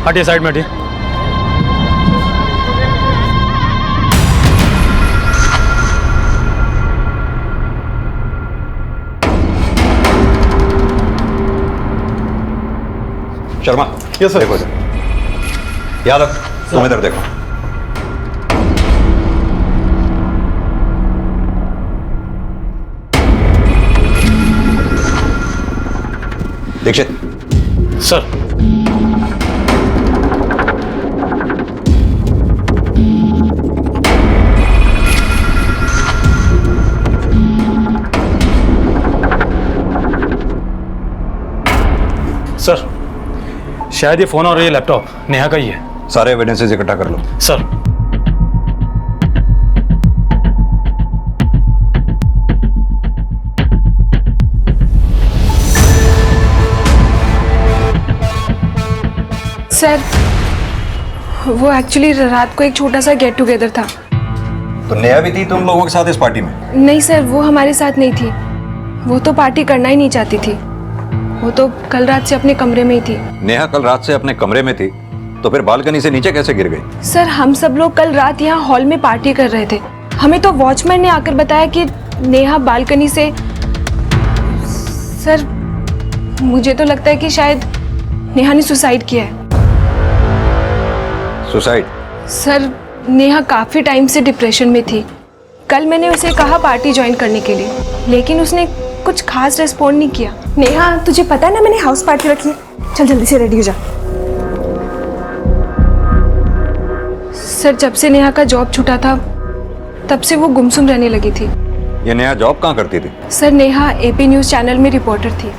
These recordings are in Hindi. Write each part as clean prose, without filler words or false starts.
हटिए, साइड में हटिए। Sharma, yes sir. देखो इधर, यादव तुम इधर देखो। दीक्षित। सर, सर शायद ये फोन और ये लैपटॉप नेहा का ही है। सारे एविडेंसेस इकट्ठा कर लो। सर, सर वो एक्चुअली रात को एक छोटा सा गेट टुगेदर था। तो नेहा भी थी तुम लोगों के साथ इस पार्टी में? नहीं सर, वो हमारे साथ नहीं थी। वो तो पार्टी करना ही नहीं चाहती थी। वो तो कल रात से अपने कमरे में ही थी। नेहा कल रात से अपने कमरे में थी, तो फिर बालकनी से नीचे कैसे गिर गई? सर हम सब लोग कल रात यहाँ हॉल में पार्टी कर रहे थे। हमें तो वॉचमैन ने आकर बताया कि नेहा बालकनी से। सर मुझे तो लगता है कि शायद नेहा ने सुसाइड किया है। सुसाइड? सर नेहा काफी टाइम से डिप्रेशन में थी। कल मैंने उसे कहा पार्टी ज्वाइन करने के लिए, लेकिन उसने कुछ खास रिस्पॉन्ड नहीं किया। नेहा तुझे पता है ना मैंने हाउस पार्टी रखी है, चल जल्दी से रेडी हो जा। सर जब से नेहा का जॉब छूटा था तब से वो गुमसुम रहने लगी थी। ये नेहा जॉब कहाँ करती थी? Sir Neha AP news channel में रिपोर्टर थी,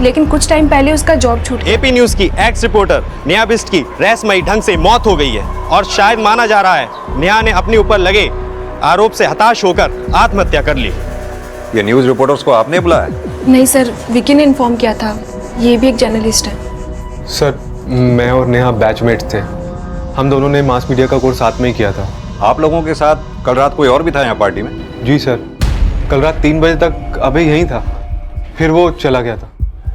लेकिन कुछ टाइम पहले उसका जॉब छूट गया। एपी न्यूज की एक्स रिपोर्टर नेहा बिष्ट की रहस्यमयी ढंग से मौत हो गई है और शायद माना जा रहा है नेहा ने अपने ऊपर लगे आरोप से हताश होकर आत्महत्या कर ली। ये न्यूज रिपोर्टर्स को आपने बुलाया? नहीं सर, विकी ने इन्फॉर्म किया था। ये भी एक जर्नलिस्ट है। सर मैं और नेहा बैचमेट थे। हम दोनों ने मास मीडिया का कोर्स साथ में ही किया था। आप लोगों के साथ कल रात कोई और भी था यहाँ पार्टी में? जी सर, कल रात 3 बजे तक अभय यहीं था, फिर वो चला गया था।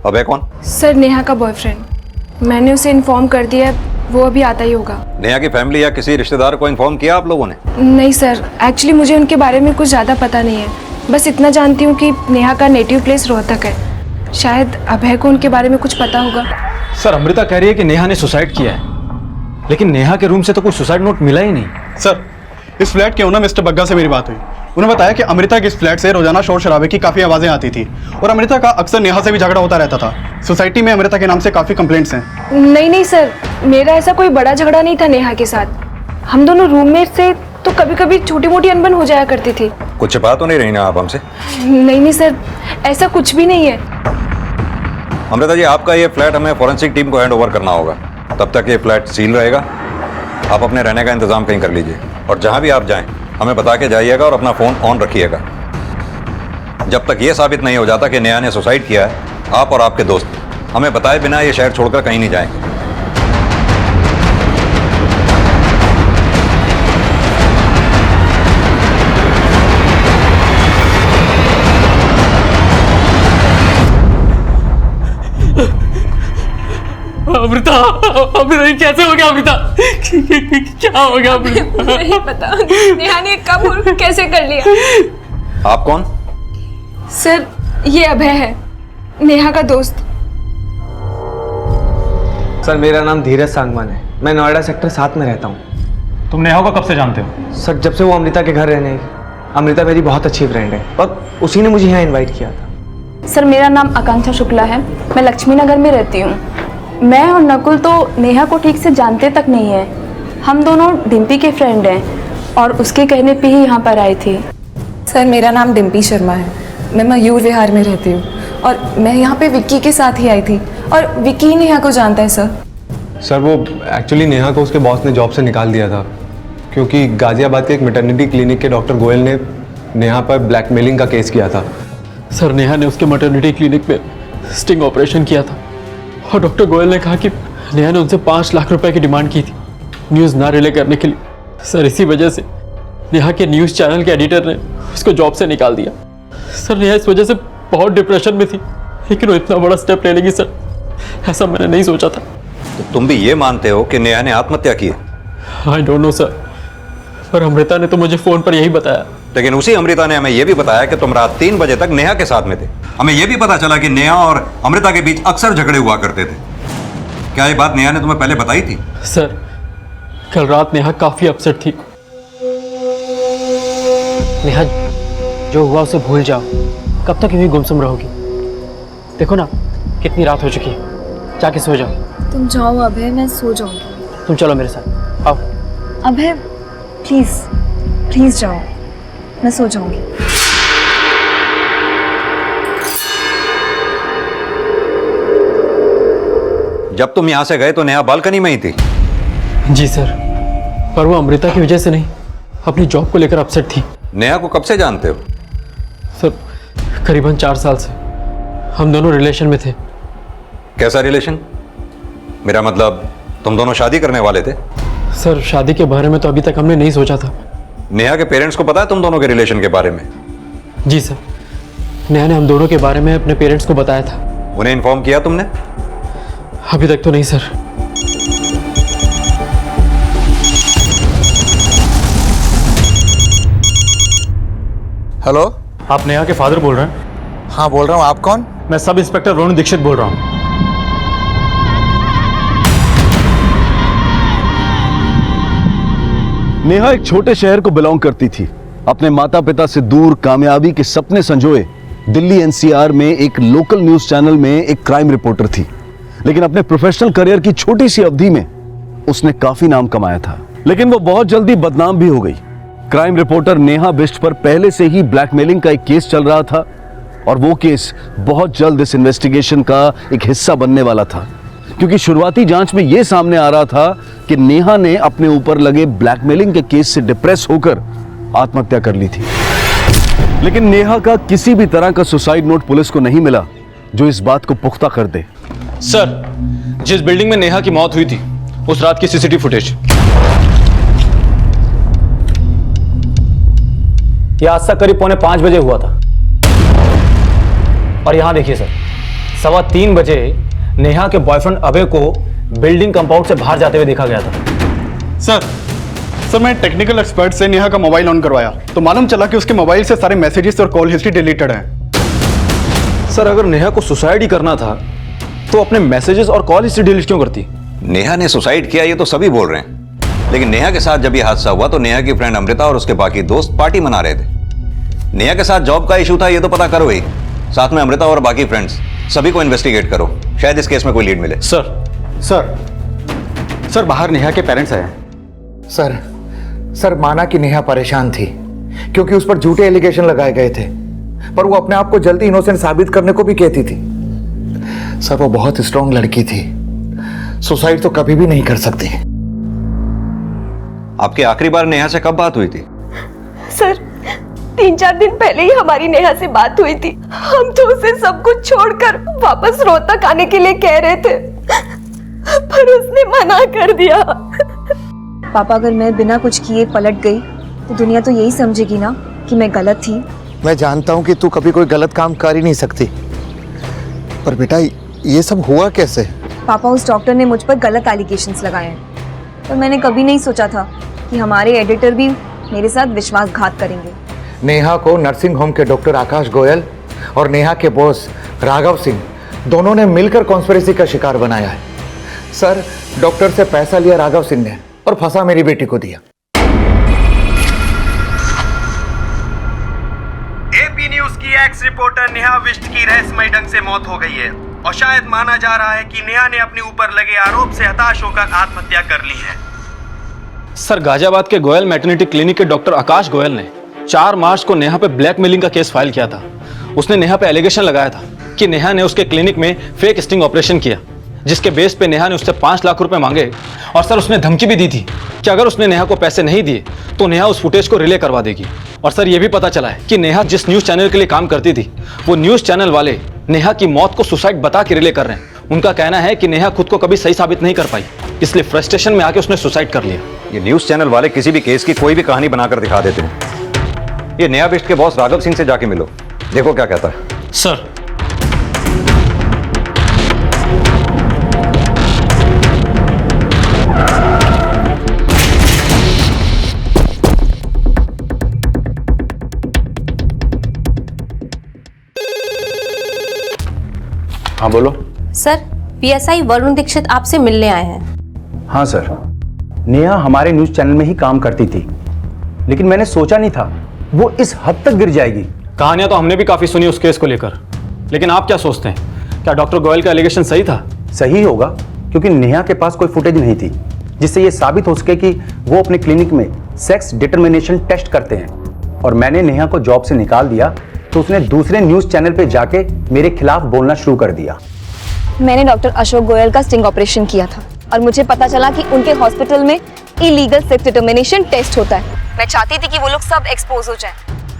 अभय कौन? सर नेहा का बॉयफ्रेंड। मैंने उसे इन्फॉर्म कर दिया, वो अभी आता ही होगा। नेहा की फैमिली या किसी रिश्तेदार को इन्फॉर्म किया आप लोगों ने? नहीं सर, एक्चुअली मुझे उनके बारे में कुछ ज़्यादा पता नहीं है। बस इतना जानती हूँ कि नेहा का नेटिव प्लेस रोहतक है। शायद अभय को उनके बारे में कुछ पता होगा। सर अमृता कह रही है कि नेहा ने सुसाइड किया है, लेकिन नेहा के रूम से तो कोई सुसाइड नोट मिला ही नहीं। सर इस फ्लैट के ओनर मिस्टर बग्गा से मेरी बात हुई। उन्होंने बताया कि अमृता के इस फ्लैट से रोजाना शोर शराबे की काफी आवाजें आती थी और अमृता का अक्सर नेहा से भी झगड़ा होता रहता था। सोसाइटी में अमृता के नाम से काफी कंप्लेंट्स हैं। नहीं सर, मेरा ऐसा कोई बड़ा झगड़ा नहीं था नेहा के साथ। हम दोनों रूममेट से तो कभी कभी छोटी मोटी अनबन हो जाया करती थी। कुछ छिपा तो नहीं रही ना आप हमसे? नहीं सर, ऐसा कुछ भी नहीं है। अमृता जी, आपका ये फ्लैट हमें फॉरेंसिक टीम को हैंड ओवर करना होगा। तब तक ये फ्लैट सील रहेगा। आप अपने रहने का इंतजाम कहीं कर लीजिए और जहां भी आप जाएं हमें बता के जाइएगा और अपना फ़ोन ऑन रखिएगा। जब तक ये साबित नहीं हो जाता कि नेहा ने सुसाइड किया है, आप और आपके दोस्त हमें बताए बिना ये शहर छोड़कर कहीं नहीं जाएंगे। अमृता, अमृता ये कैसे हो गया? अमृता क्या हो गया? अमृता नहीं पता नेहा ने कब और कैसे कर लिया। आप कौन? सर ये अभय है, नेहा का दोस्त। सर मेरा नाम धीरज सांगवान है। मैं नोएडा सेक्टर 7 में रहता हूँ। तुम नेहा को कब से जानते हो? सर जब से वो अमृता के घर रहने आई। अमृता मेरी बहुत अच्छी फ्रेंड है और उसी ने मुझे यहाँ इनवाइट किया था। सर मेरा नाम आकांक्षा शुक्ला है। मैं लक्ष्मी नगर में रहती हूँ। मैं और नकुल तो नेहा को ठीक से जानते तक नहीं है। हम दोनों डिम्पी के फ्रेंड हैं और उसके कहने पे ही यहाँ पर आई थी। सर मेरा नाम डिम्पी शर्मा है। मैं मयूर विहार में रहती हूँ और मैं यहाँ पे विक्की के साथ ही आई थी और विक्की ही नेहा को जानता है। सर वो एक्चुअली नेहा को उसके बॉस ने जॉब से निकाल दिया था, क्योंकि गाजियाबाद के एक मैटरनिटी क्लिनिक के डॉक्टर गोयल ने नेहा पर ब्लैकमेलिंग का केस किया था। सर नेहा ने उसके मैटरनिटी क्लिनिक में स्टिंग ऑपरेशन किया था और डॉक्टर गोयल ने कहा कि नेहा ने उनसे 5 लाख रुपए की डिमांड की थी न्यूज़ ना रिले करने के लिए। सर इसी वजह से नेहा के न्यूज़ चैनल के एडिटर ने उसको जॉब से निकाल दिया। सर नेहा इस वजह से बहुत डिप्रेशन में थी, लेकिन वो इतना बड़ा स्टेप ले लेगी सर, ऐसा मैंने नहीं सोचा था। तो तुम भी ये मानते हो कि नेहा ने आत्महत्या की है? आई डोंट नो सर, पर अमृता ने तो मुझे फ़ोन पर यही बताया। लेकिन उसी अमृता ने हमें यह भी बताया कि तुम रात 3 बजे तक नेहा के साथ में थे। हमें यह भी पता चला कि नेहा और अमृता के बीच अक्सर झगड़े हुआ करते थे। क्या ये बात नेहा ने तुम्हें पहले बताई थी? सर, कल रात नेहा काफ़ी अपसेट थी। नेहा, जो हुआ उसे भूल जाओ। कब तक यूं ही गुमसुम रहोगी? देखो ना कितनी रात हो चुकी है, जाके सो जाओ। तुम जाओ अभय, मैं सो जाऊंगी। तुम चलो मेरे साथ, आओ। अभय प्लीज प्लीज जाओ, मैं सो जाऊंगी। जब तुम यहां से गए तो नेहा बालकनी में ही थी। जी सर, पर वो अमृता की वजह से नहीं, अपनी जॉब को लेकर अपसेट थी। नेहा को कब से जानते हो? सर, करीबन 4 साल से हम दोनों रिलेशन में थे। कैसा रिलेशन? मेरा मतलब तुम दोनों शादी करने वाले थे? सर, शादी के बारे में तो अभी तक हमने नहीं सोचा था। नेहा के पेरेंट्स को पता है तुम दोनों के रिलेशन के बारे में? जी सर, नेहा ने हम दोनों के बारे में अपने पेरेंट्स को बताया था। उन्हें इन्फॉर्म किया तुमने? अभी तक तो नहीं सर। हेलो, आप नेहा के फादर बोल रहे हैं? हाँ बोल रहा हूँ। आप कौन? मैं सब इंस्पेक्टर रोहन दीक्षित बोल रहा हूँ। नेहा एक छोटे शहर को बिलोंग करती थी। अपने माता पिता से दूर कामयाबी के सपने संजोए दिल्ली एनसीआर में एक लोकल न्यूज चैनल में एक क्राइम रिपोर्टर थी। लेकिन अपने प्रोफेशनल करियर की छोटी सी अवधि में उसने काफी नाम कमाया था, लेकिन वो बहुत जल्दी बदनाम भी हो गई। क्राइम रिपोर्टर नेहा बिष्ट पर पहले से ही ब्लैकमेलिंग का एक केस चल रहा था और वो केस बहुत जल्द इस इन्वेस्टिगेशन का एक हिस्सा बनने वाला था, क्योंकि शुरुआती जांच में यह सामने आ रहा था कि नेहा ने अपने ऊपर लगे ब्लैकमेलिंग के केस से डिप्रेस होकर आत्महत्या कर ली थी। लेकिन नेहा का किसी भी तरह का सुसाइड नोट पुलिस को नहीं मिला जो इस बात को पुख्ता कर दे। सर, जिस बिल्डिंग में नेहा की मौत हुई थी उस रात की सीसीटीवी फुटेज। यह आज तक करीब 4:45 बजे हुआ था। और यहां देखिए सर, 3:15 बजे नेहा के बॉयफ्रेंड अभय को बिल्डिंग कंपाउंड से बाहर जाते हुए देखा गया था। सर मैं टेक्निकल एक्सपर्ट से नेहा का मोबाइल ऑन करवाया तो मालूम चला कि उसके मोबाइल से सारे मैसेजेस और कॉल हिस्ट्री डिलीटेड है। सर, अगर नेहा को सुसाइड ही करना था तो अपने मैसेजेस और कॉल हिस्ट्री डिलीट क्यों करती? नेहा ने सुसाइड किया ये तो सभी बोल रहे हैं, लेकिन नेहा के साथ जब ये हादसा हुआ तो नेहा की फ्रेंड अमृता और उसके बाकी दोस्त पार्टी मना रहे थे। नेहा के साथ जॉब का इशू था ये तो पता करो ही, साथ में अमृता और बाकी फ्रेंड्स सभी को इन्वेस्टिगेट करो, शायद इस केस में कोई लीड मिले। सर बाहर नेहा के पेरेंट्स आए। सर माना कि नेहा परेशान थी क्योंकि उस पर झूठे एलिगेशन लगाए गए थे, पर वो अपने आप को जल्दी इनोसेंट साबित करने को भी कहती थी। सर वो बहुत स्ट्रांग लड़की थी, सुसाइड तो कभी भी नहीं कर सकती। आपकी आखिरी बार नेहा से कब बात हुई थी? सर 3-4 दिन पहले ही हमारी नेहा से बात हुई थी। हम तो उसे सब कुछ छोड़कर वापस रोहतक आने के लिए कह रहे थे, पर उसने मना कर दिया। पापा, अगर मैं बिना कुछ किए पलट गई तो दुनिया तो यही समझेगी ना कि मैं गलत थी। मैं जानता हूं कि तू कभी कोई गलत काम कर ही नहीं सकती, पर बेटा ये सब हुआ कैसे? पापा, उस डॉक्टर ने मुझ पर गलत एलिगेशंस लगाए हैं, पर मैंने कभी नहीं सोचा था कि हमारे एडिटर भी मेरे साथ विश्वासघात करेंगे। नेहा को नर्सिंग होम के डॉक्टर आकाश गोयल और नेहा के बॉस राघव सिंह दोनों ने मिलकर कॉन्स्पिरेसी का शिकार बनाया है। सर, डॉक्टर से पैसा लिया राघव सिंह ने और फंसा मेरी बेटी को दिया। एपी न्यूज की एक्स रिपोर्टर नेहा बिष्ट की रहस्यमय ढंग से मौत हो गई है और शायद माना जा रहा है कि नेहा ने अपने ऊपर लगे आरोप से हताश होकर आत्महत्या कर ली है। सर, गाजियाबाद के गोयल मैटरनिटी क्लिनिक के डॉक्टर आकाश गोयल ने 4 मार्च को नेहा पे ब्लैकमेलिंग का केस फाइल किया था। उसने नेहा पे एलिगेशन लगाया था कि नेहा ने उसके क्लिनिक में फेक स्टिंग ऑपरेशन किया, जिसके बेस पे नेहा ने उससे 5 लाख रुपए मांगे। और सर, उसने धमकी भी दी थी कि अगर उसने नेहा को पैसे नहीं दिए तो नेहा उस फुटेज को रिले करवा देगी। और सर, ये भी पता चला है कि नेहा जिस न्यूज़ चैनल के लिए काम करती थी वो न्यूज़ चैनल वाले नेहा की मौत को सुसाइड बता के रिले कर रहे हैं। उनका कहना है कि नेहा खुद को कभी सही साबित नहीं कर पाई, इसलिए फ्रस्ट्रेशन में आके उसने सुसाइड कर लिया। ये न्यूज़ चैनल वाले किसी भी केस की कोई भी कहानी बनाकर दिखा देते हैं। ये नेहा बिष्ट के बॉस राघव सिंह से जाके मिलो, देखो क्या कहता है। सर, हाँ बोलो। सर, पीएसआई वरुण दीक्षित आपसे मिलने आए हैं। हाँ सर, नेहा हमारे न्यूज़ चैनल में ही काम करती थी, लेकिन मैंने सोचा नहीं था वो इस हद तक गिर जाएगी। कहानियां तो हमने भी काफी सुनी उस केस को लेकर, लेकिन आप क्या सोचते हैं, क्या डॉक्टर गोयल का एलिगेशन सही था? सही होगा, क्योंकि नेहा के पास कोई फुटेज नहीं थी जिससे ये साबित हो सके कि वो अपने क्लिनिक में सेक्स डिटर्मिनेशन टेस्ट करते हैं। और मैंने नेहा को जॉब से निकाल दिया तो उसने दूसरे न्यूज़ चैनल पे जाके मेरे खिलाफ बोलना शुरू कर दिया। मैंने डॉक्टर अशोक गोयल का स्टिंग ऑपरेशन किया था और मुझे पता चला कि उनके हॉस्पिटल में इलीगल सेक्स डिटर्मिनेशन टेस्ट होता है। मैं चाहती थी कि वो लोग सब एक्सपोज हो जाएं,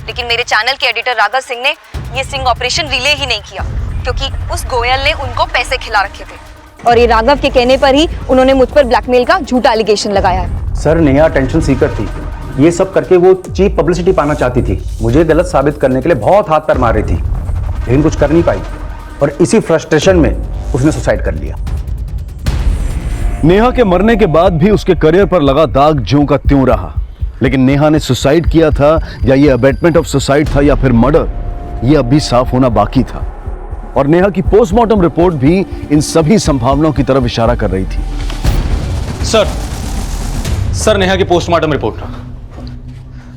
लेकिन मेरे चैनल के एडिटर राघव सिंह ने ये स्टिंग ऑपरेशन रिले ही नहीं किया, क्योंकि उस गोयल ने उनको पैसे खिला रखे थे और ये राघव के कहने पर ही उन्होंने मुझ पर ब्लैकमेल का झूठा एलिगेशन लगाया है। सर, नेहा टेंशन सीकर थी, ये सब करके वो चीप पब्लिसिटी पाना चाहती थी। मुझे गलत साबित करने के लिए बहुत हाथ पैर मार रही थी, लेकिन कुछ कर नहीं पाई और इसी फ्रस्ट्रेशन में उसने सुसाइड कर लिया। नेहा के मरने के बाद भी उसके करियर पर लगा दाग ज्यों का त्यों रहा, लेकिन नेहा ने सुसाइड किया था या ये अबेटमेंट ऑफ सुसाइड था या फिर मर्डर, ये अभी साफ होना बाकी था। और नेहा की पोस्टमार्टम रिपोर्ट भी इन सभी संभावनाओं की तरफ इशारा कर रही थी। सर नेहा की पोस्टमार्टम रिपोर्ट।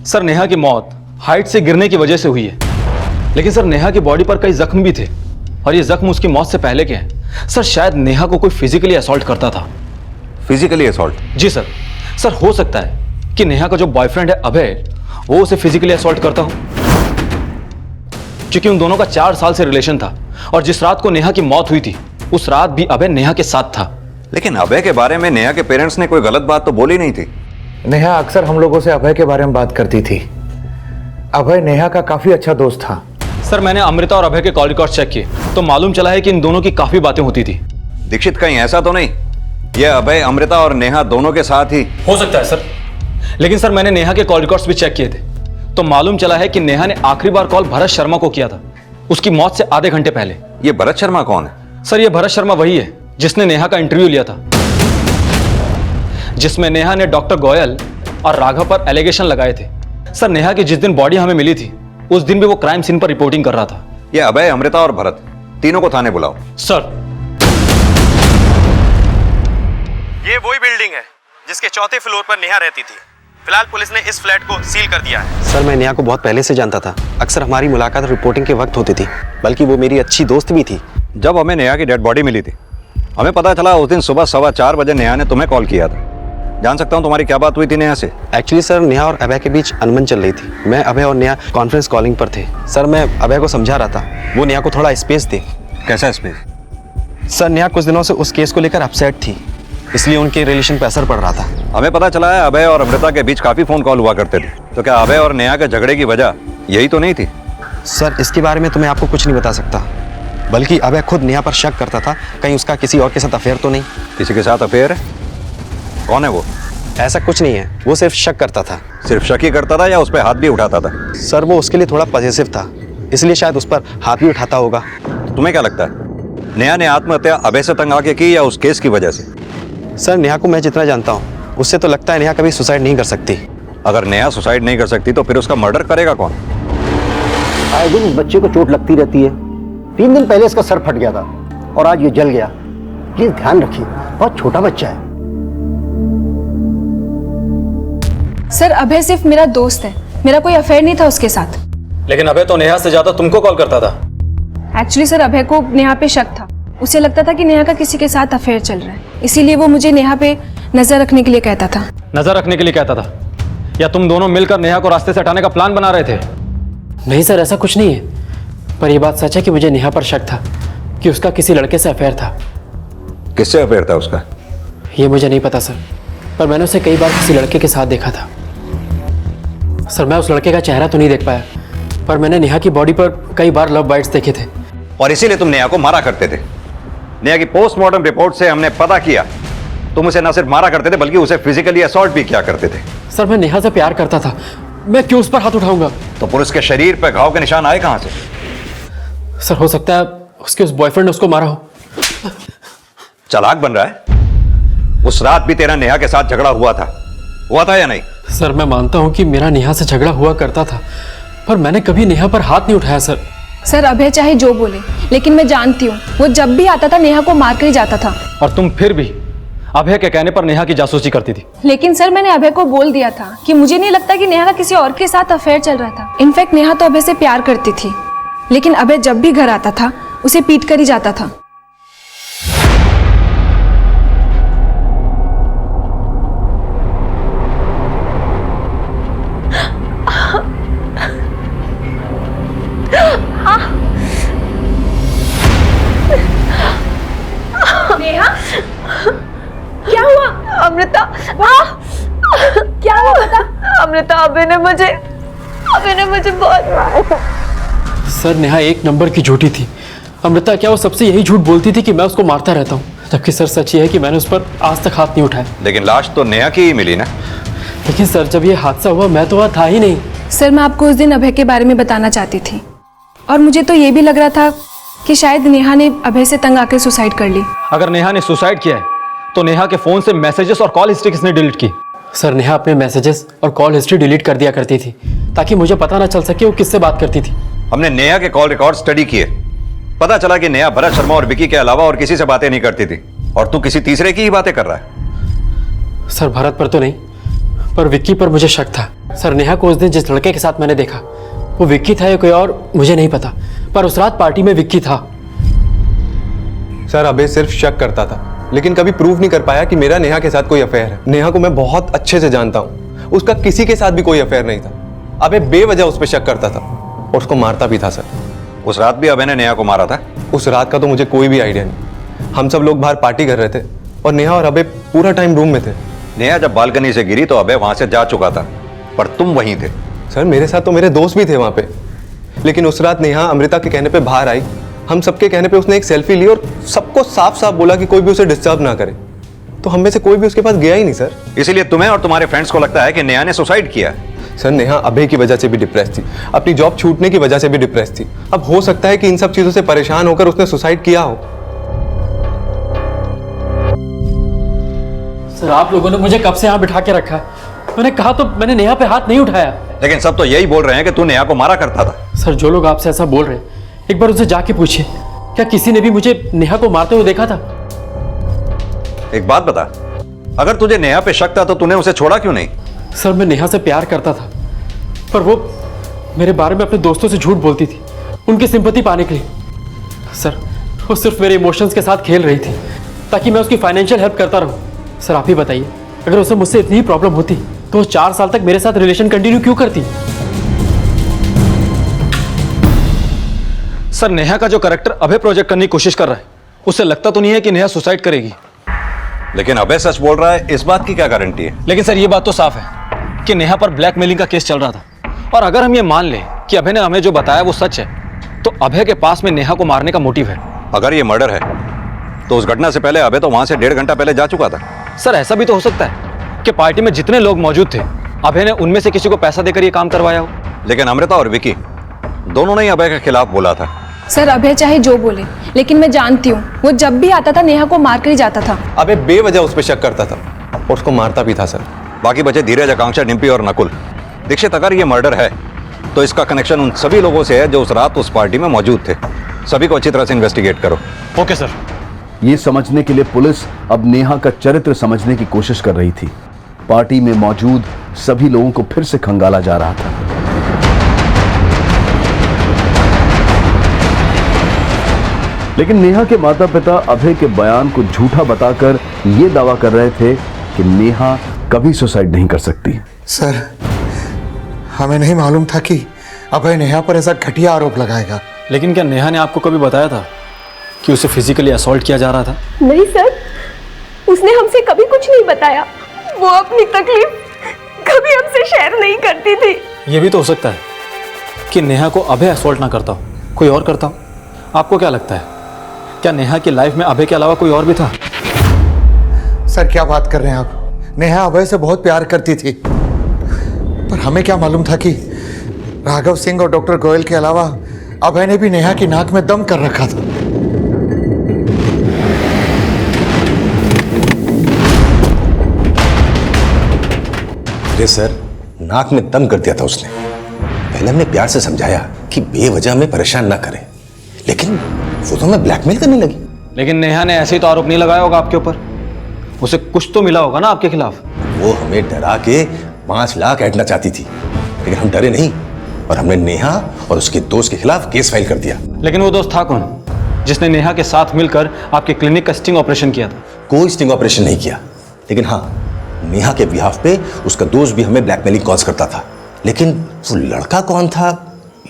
सर, नेहा की मौत हाइट से गिरने की वजह से हुई है, लेकिन सर नेहा की बॉडी पर कई जख्म भी थे और ये जख्म उसकी मौत से पहले के हैं। सर, शायद नेहा को कोई फिजिकली असॉल्ट करता था। Physically assault? जी सर। सर, हो सकता है कि नेहा का जो बॉयफ्रेंड है अभय, वो उसे फिजिकली असॉल्ट करता हो, क्योंकि उन दोनों का 4 साल से रिलेशन था और जिस रात को नेहा की मौत हुई थी उस रात भी अभय नेहा के साथ था। लेकिन अभय के बारे में नेहा के पेरेंट्स ने कोई गलत बात तो बोली नहीं थी। नेहा अक्सर हम लोगों से अभय के बारे में बात करती थी। अभय नेहा का काफी अच्छा दोस्त था। सर, मैंने अमृता और अभय के कॉल रिकॉर्ड चेक किए तो मालूम चला है कि इन दोनों की काफी बातें होती थी। दीक्षित, कहीं ऐसा तो नहीं यह अभय अमृता और नेहा दोनों के साथ ही? हो सकता है सर, लेकिन सर मैंने नेहा के कॉल रिकॉर्ड्स भी चेक किए थे तो मालूम चला है कि नेहा ने आखिरी बार कॉल भरत शर्मा को किया था उसकी मौत से आधे घंटे पहले। ये भरत शर्मा कौन है? सर, ये भरत शर्मा वही है जिसने नेहा का इंटरव्यू लिया था, जिसमें नेहा ने डॉक्टर गोयल और राघव पर एलिगेशन लगाए थे। सर, नेहा की जिस दिन बॉडी हमें मिली थी उस दिन भी वो क्राइम सीन पर रिपोर्टिंग कर रहा था। ये अभय, अमृता और भरत तीनों को थाने बुलाओ। सर। ये वही बिल्डिंग है जिसके 4थे फ्लोर पर नेहा रहती थी। फिलहाल पुलिस ने इस फ्लैट को सील कर दिया है। सर, मैं नेहा को बहुत पहले से जानता था। अक्सर हमारी मुलाकात रिपोर्टिंग के वक्त होती थी, बल्कि वो मेरी अच्छी दोस्त भी थी। जब हमें नेहा की डेड बॉडी मिली थी हमें पता चला उस दिन सुबह 4:15 बजे नेहा ने तुम्हें कॉल किया था। जान सकता हूँ तुम्हारी क्या बात हुई थी नेहा से? एक्चुअली सर, नेहा और अभय के बीच अनबन चल रही थी। मैं, अभय और नेहा कॉन्फ्रेंस कॉलिंग पर थे। सर, मैं अभय को समझा रहा था वो नेहा को थोड़ा स्पेस दे। कैसा स्पेस? सर, नेहा कुछ दिनों से उस केस को लेकर अपसेट थी, इसलिए उनके रिलेशन पर असर पड़ रहा था। हमें पता चला है अभय और अमृता के बीच काफी फोन कॉल हुआ करते थे, तो क्या अभय और नेहा के झगड़े की वजह यही तो नहीं थी? सर, इसके बारे में तो मैं आपको कुछ नहीं बता सकता, बल्कि अभय खुद नेहा पर शक करता था कहीं उसका किसी और के साथ अफेयर तो नहीं। किसी के साथ अफेयर है? कौन है वो? ऐसा कुछ नहीं है, वो सिर्फ शक करता था। सिर्फ शक ही करता था या उस पर हाथ भी उठाता था? सर, वो उसके लिए थोड़ा पॉजिटिव था, इसलिए शायद उस पर हाथ भी उठाता होगा। तुम्हें क्या लगता है नेहा ने आत्महत्या अभय से तंग आके की या उस केस की वजह से? सर, नेहा को मैं जितना जानता हूँ उससे तो लगता है नेहा कभी सुसाइड नहीं कर सकती। अगर नेहा सुसाइड नहीं कर सकती तो फिर उसका मर्डर करेगा कौन? आए दिन इस बच्चे को चोट लगती रहती है। 3 दिन पहले इसका सर फट गया था और आज ये जल गया। प्लीज ध्यान रखिए, बहुत छोटा बच्चा है। सर, अभय सिर्फ मेरा दोस्त है, मेरा कोई अफेयर नहीं था उसके साथ। लेकिन अभय तो नेहा से ज्यादा तुमको कॉल करता था। एक्चुअली सर, अभय को नेहा पे शक था। उसे लगता था कि नेहा का किसी के साथ अफेयर चल रहा है, इसीलिए वो मुझे नेहा पे नजर रखने के लिए कहता था। नजर रखने के लिए कहता था या तुम दोनों मिलकर नेहा को रास्ते से हटाने का प्लान बना रहे थे? नहीं सर, ऐसा कुछ नहीं है, पर यह बात सच है कि मुझे नेहा पर शक था कि उसका किसी लड़के से अफेयर था। किससे अफेयर था उसका? ये मुझे नहीं पता सर, पर मैंने उसे कई बार किसी लड़के के साथ देखा था। सर, मैं उस लड़के का चेहरा तो नहीं देख पाया, पर मैंने नेहा की बॉडी पर कई बार लव बाइट्स देखे थे। और इसीलिए तुम नेहा को मारा करते थे। नेहा की पोस्टमार्टम रिपोर्ट से हमने पता किया तुम उसे न सिर्फ मारा करते थे बल्कि उसे फिजिकली असॉल्ट भी किया करते थे। सर, मैं नेहा से प्यार करता था, मैं क्यों उस पर हाथ उठाऊंगा? तो पुलिस के शरीर पर घाव के निशान आए कहां से? सर, हो सकता है उसके उस बॉयफ्रेंड ने उसको मारा हो। चालाक बन रहा है। उस रात भी तेरा नेहा के साथ झगड़ा हुआ था या नहीं? सर, मैं मानता हूं कि मेरा नेहा से झगड़ा हुआ करता था, पर मैंने कभी नेहा पर हाथ नहीं उठाया सर। सर अभय चाहे जो बोले, लेकिन मैं जानती हूँ वो जब भी आता था नेहा को मार कर ही जाता था। और तुम फिर भी अभय के कहने पर नेहा की जासूसी करती थी। लेकिन सर मैंने अभय को बोल दिया था कि मुझे नहीं लगता कि नेहा का किसी और के साथ अफेयर चल रहा था। इनफैक्ट नेहा तो अभय से प्यार करती थी, लेकिन अभय जब भी घर आता था उसे पीट कर ही जाता था। नेहा, क्या हुआ? अमृता, क्या हुआ बता? अमृता, अभय ने मुझे बहुत मारा था। सर नेहा एक नंबर की झूठी थी। अमृता क्या वो सबसे यही झूठ बोलती थी कि मैं उसको मारता रहता हूँ, जबकि सर सच ये है कि मैंने उस पर आज तक हाथ नहीं उठाया। लेकिन लाश तो नेहा की ही मिली ना। लेकिन सर जब ये हादसा हुआ मैं तो वहाँ था ही नहीं। सर मैं आपको उस दिन अभय के बारे में बताना चाहती थी, और मुझे तो ये भी लग रहा था कि शायद नेहा ने अभय से तंग आकर सुसाइड कर ली। अगर नेहा ने सुसाइड किया है तो नेहा के फोन से मैसेजेस और कॉल हिस्ट्री किसने डिलीट की? सर नेहा अपने मैसेजेस और कॉल हिस्ट्री डिलीट कर दिया करती थी ताकि मुझे पता ना चल सके वो किससे बात करती थी। हमने नेहा के कॉल रिकॉर्ड स्टडी किए, पता चला कि नेहा भरत शर्मा और विकी के अलावा और किसी से बातें नहीं करती थी, और तू किसी तीसरे की ही बातें कर रहा है। सर भरत पर तो नहीं, पर विक्की पर मुझे शक था। सर नेहा को उस दिन जिस लड़के के साथ मैंने देखा वो विक्की था या कोई और मुझे नहीं पता, पर उस रात पार्टी में विक्की था। सर अभय सिर्फ शक करता था, लेकिन कभी प्रूव नहीं कर पाया कि मेरा नेहा के साथ कोई अफेयर है। नेहा को मैं बहुत अच्छे से जानता हूँ, उसका किसी के साथ भी कोई अफेयर नहीं था। अभय बेवजह उस पर शक करता था और उसको मारता भी था। सर उस रात भी अभय ने नेहा को मारा था? उस रात का तो मुझे कोई भी आइडिया नहीं। हम सब लोग बाहर पार्टी कर रहे थे और नेहा और अभय पूरा टाइम रूम में थे। नेहा जब बालकनी से गिरी तो अभय वहां से जा चुका था, पर तुम वहीं थे। सर मेरे साथ तो मेरे दोस्त भी थे वहां पे, लेकिन उस रात नेहा अमृता के कहने पे बाहर आई। हम सबके कहने पे उसने एक सेल्फी ली और सबको साफ साफ बोला कि कोई भी उसे डिस्टर्ब ना करे। तो हम में से कोई भी उसके पास गया ही नहीं सर। इसीलिए तुम्हें और तुम्हारे फ्रेंड्स को लगता है कि नेहा ने सुसाइड किया? सर नेहा अभय की वजह से भी डिप्रेस थी, अपनी जॉब छूटने की वजह से भी डिप्रेस थी। अब हो सकता है कि इन सब चीजों से परेशान होकर उसने सुसाइड किया हो। सर आप लोगों ने मुझे कब से यहाँ बिठा के रखा है? मैंने कहा तो मैंने नेहा पे हाथ नहीं उठाया। लेकिन सब तो यही बोल रहे हैं कि तू नेहा को मारा करता था। सर जो लोग आपसे ऐसा बोल रहे हैं एक बार उनसे जाके पूछिए, क्या किसी ने भी मुझे नेहा को मारते हुए देखा था? एक बात बता, अगर तुझे नेहा पे शक था तो तूने उसे छोड़ा क्यों नहीं? सर मैं नेहा से प्यार करता था, पर वो मेरे बारे में अपने दोस्तों से झूठ बोलती थी उनकी सिंपैथी पाने के लिए। सर वो सिर्फ मेरे इमोशंस के साथ खेल रही थी ताकि मैं उसकी फाइनेंशियल हेल्प करता रहूं। सर आप ही बताइए, अगर उसे मुझसे इतनी ही प्रॉब्लम होती तो वो 4 साल तक मेरे साथ रिलेशन कंटिन्यू क्यों करती? सर नेहा का जो कैरेक्टर अभय प्रोजेक्ट करने की कोशिश कर रहा है, उससे लगता तो नहीं है कि नेहा सुसाइड करेगी। लेकिन अभय सच बोल रहा है, इस बात की क्या गारंटी है? लेकिन सर ये बात तो साफ है कि नेहा पर ब्लैकमेलिंग का केस चल रहा था, और अगर हम ये मान लें कि अभय ने हमें जो बताया वो सच है, तो अभय के पास में नेहा को मारने का मोटिव है। अगर ये मर्डर है तो उस घटना से पहले अभय तो वहां से 1.5 घंटा पहले जा चुका था। सर ऐसा भी तो हो सकता है कि पार्टी में जितने लोग मौजूद थे अभय ने उनमें से किसी को पैसा देकर ये काम करवाया हो। लेकिन अमृता और विकी दोनों ने ही अभय के खिलाफ बोला था। सर अभय चाहे जो बोले, लेकिन मैं जानती हूँ वो जब भी आता था नेहा को मार कर ही जाता था। अभय बेवजह उस पर शक करता था और उसको मारता भी था। सर बाकी बचे धीरज, आकांक्षा, डिम्पी और नकुल। दीक्षित अगर ये मर्डर है तो इसका कनेक्शन उन सभी लोगों से है जो उस रात उस पार्टी में मौजूद थे। सभी को अच्छी तरह से इन्वेस्टिगेट करो। Okay sir. ये समझने के लिए पुलिस अब नेहा का चरित्र समझने की कोशिश कर रही थी। पार्टी में मौजूद सभी लोगों को फिर से खंगाला जा रहा था। लेकिन नेहा के माता पिता अभय के बयान को झूठा बताकर यह दावा कर रहे थे कि नेहा कभी सुसाइड नहीं कर सकती। सर हमें नहीं मालूम था कि अभय नेहा पर ऐसा घटिया आरोप लगाएगा। लेकिन क्या नेहा ने आपको कभी बताया था कि उसे फिजिकली असॉल्ट किया जा रहा था? नहीं सर, उसने हमसे कभी कुछ नहीं बताया। वो अपनी तकलीफ कभी हमसे शेयर नहीं करती थी। यह भी तो हो सकता है कि नेहा को अभय असॉल्ट ना करता हो, कोई और करता हो। आपको क्या लगता है, क्या नेहा की लाइफ में अभय के अलावा कोई और भी था? सर क्या बात कर रहे हैं आप? नेहा अभय से बहुत प्यार करती थी, पर हमें क्या मालूम था कि राघव सिंह और डॉक्टर गोयल के अलावा अभय ने भी नेहा की नाक में दम कर रखा था। अरे सर, नाक में दम कर दिया था उसने। पहले हमने प्यार से समझाया कि बेवजह हमें परेशान ना करे, लेकिन वो तो हमें ब्लैकमेल करने लगी। लेकिन नेहा ने ऐसे ही तो आरोप नहीं लगाया होगा आपके ऊपर, उसे कुछ तो मिला होगा ना आपके खिलाफ। वो हमें डरा के 5 लाख ऐंठना चाहती थी, लेकिन हम डरे नहीं और हमने नेहा और उसके दोस्त के खिलाफ केस फाइल कर दिया। लेकिन वो दोस्त था कौन जिसने नेहा के साथ मिलकर आपके क्लिनिक का स्टिंग ऑपरेशन किया था? कोई स्टिंग ऑपरेशन नहीं किया, लेकिन हाँ, नेहा के बिहाफ पे उसका दोस्त भी हमें ब्लैकमेलिंग कॉल्स करता था। लेकिन वो लड़का कौन था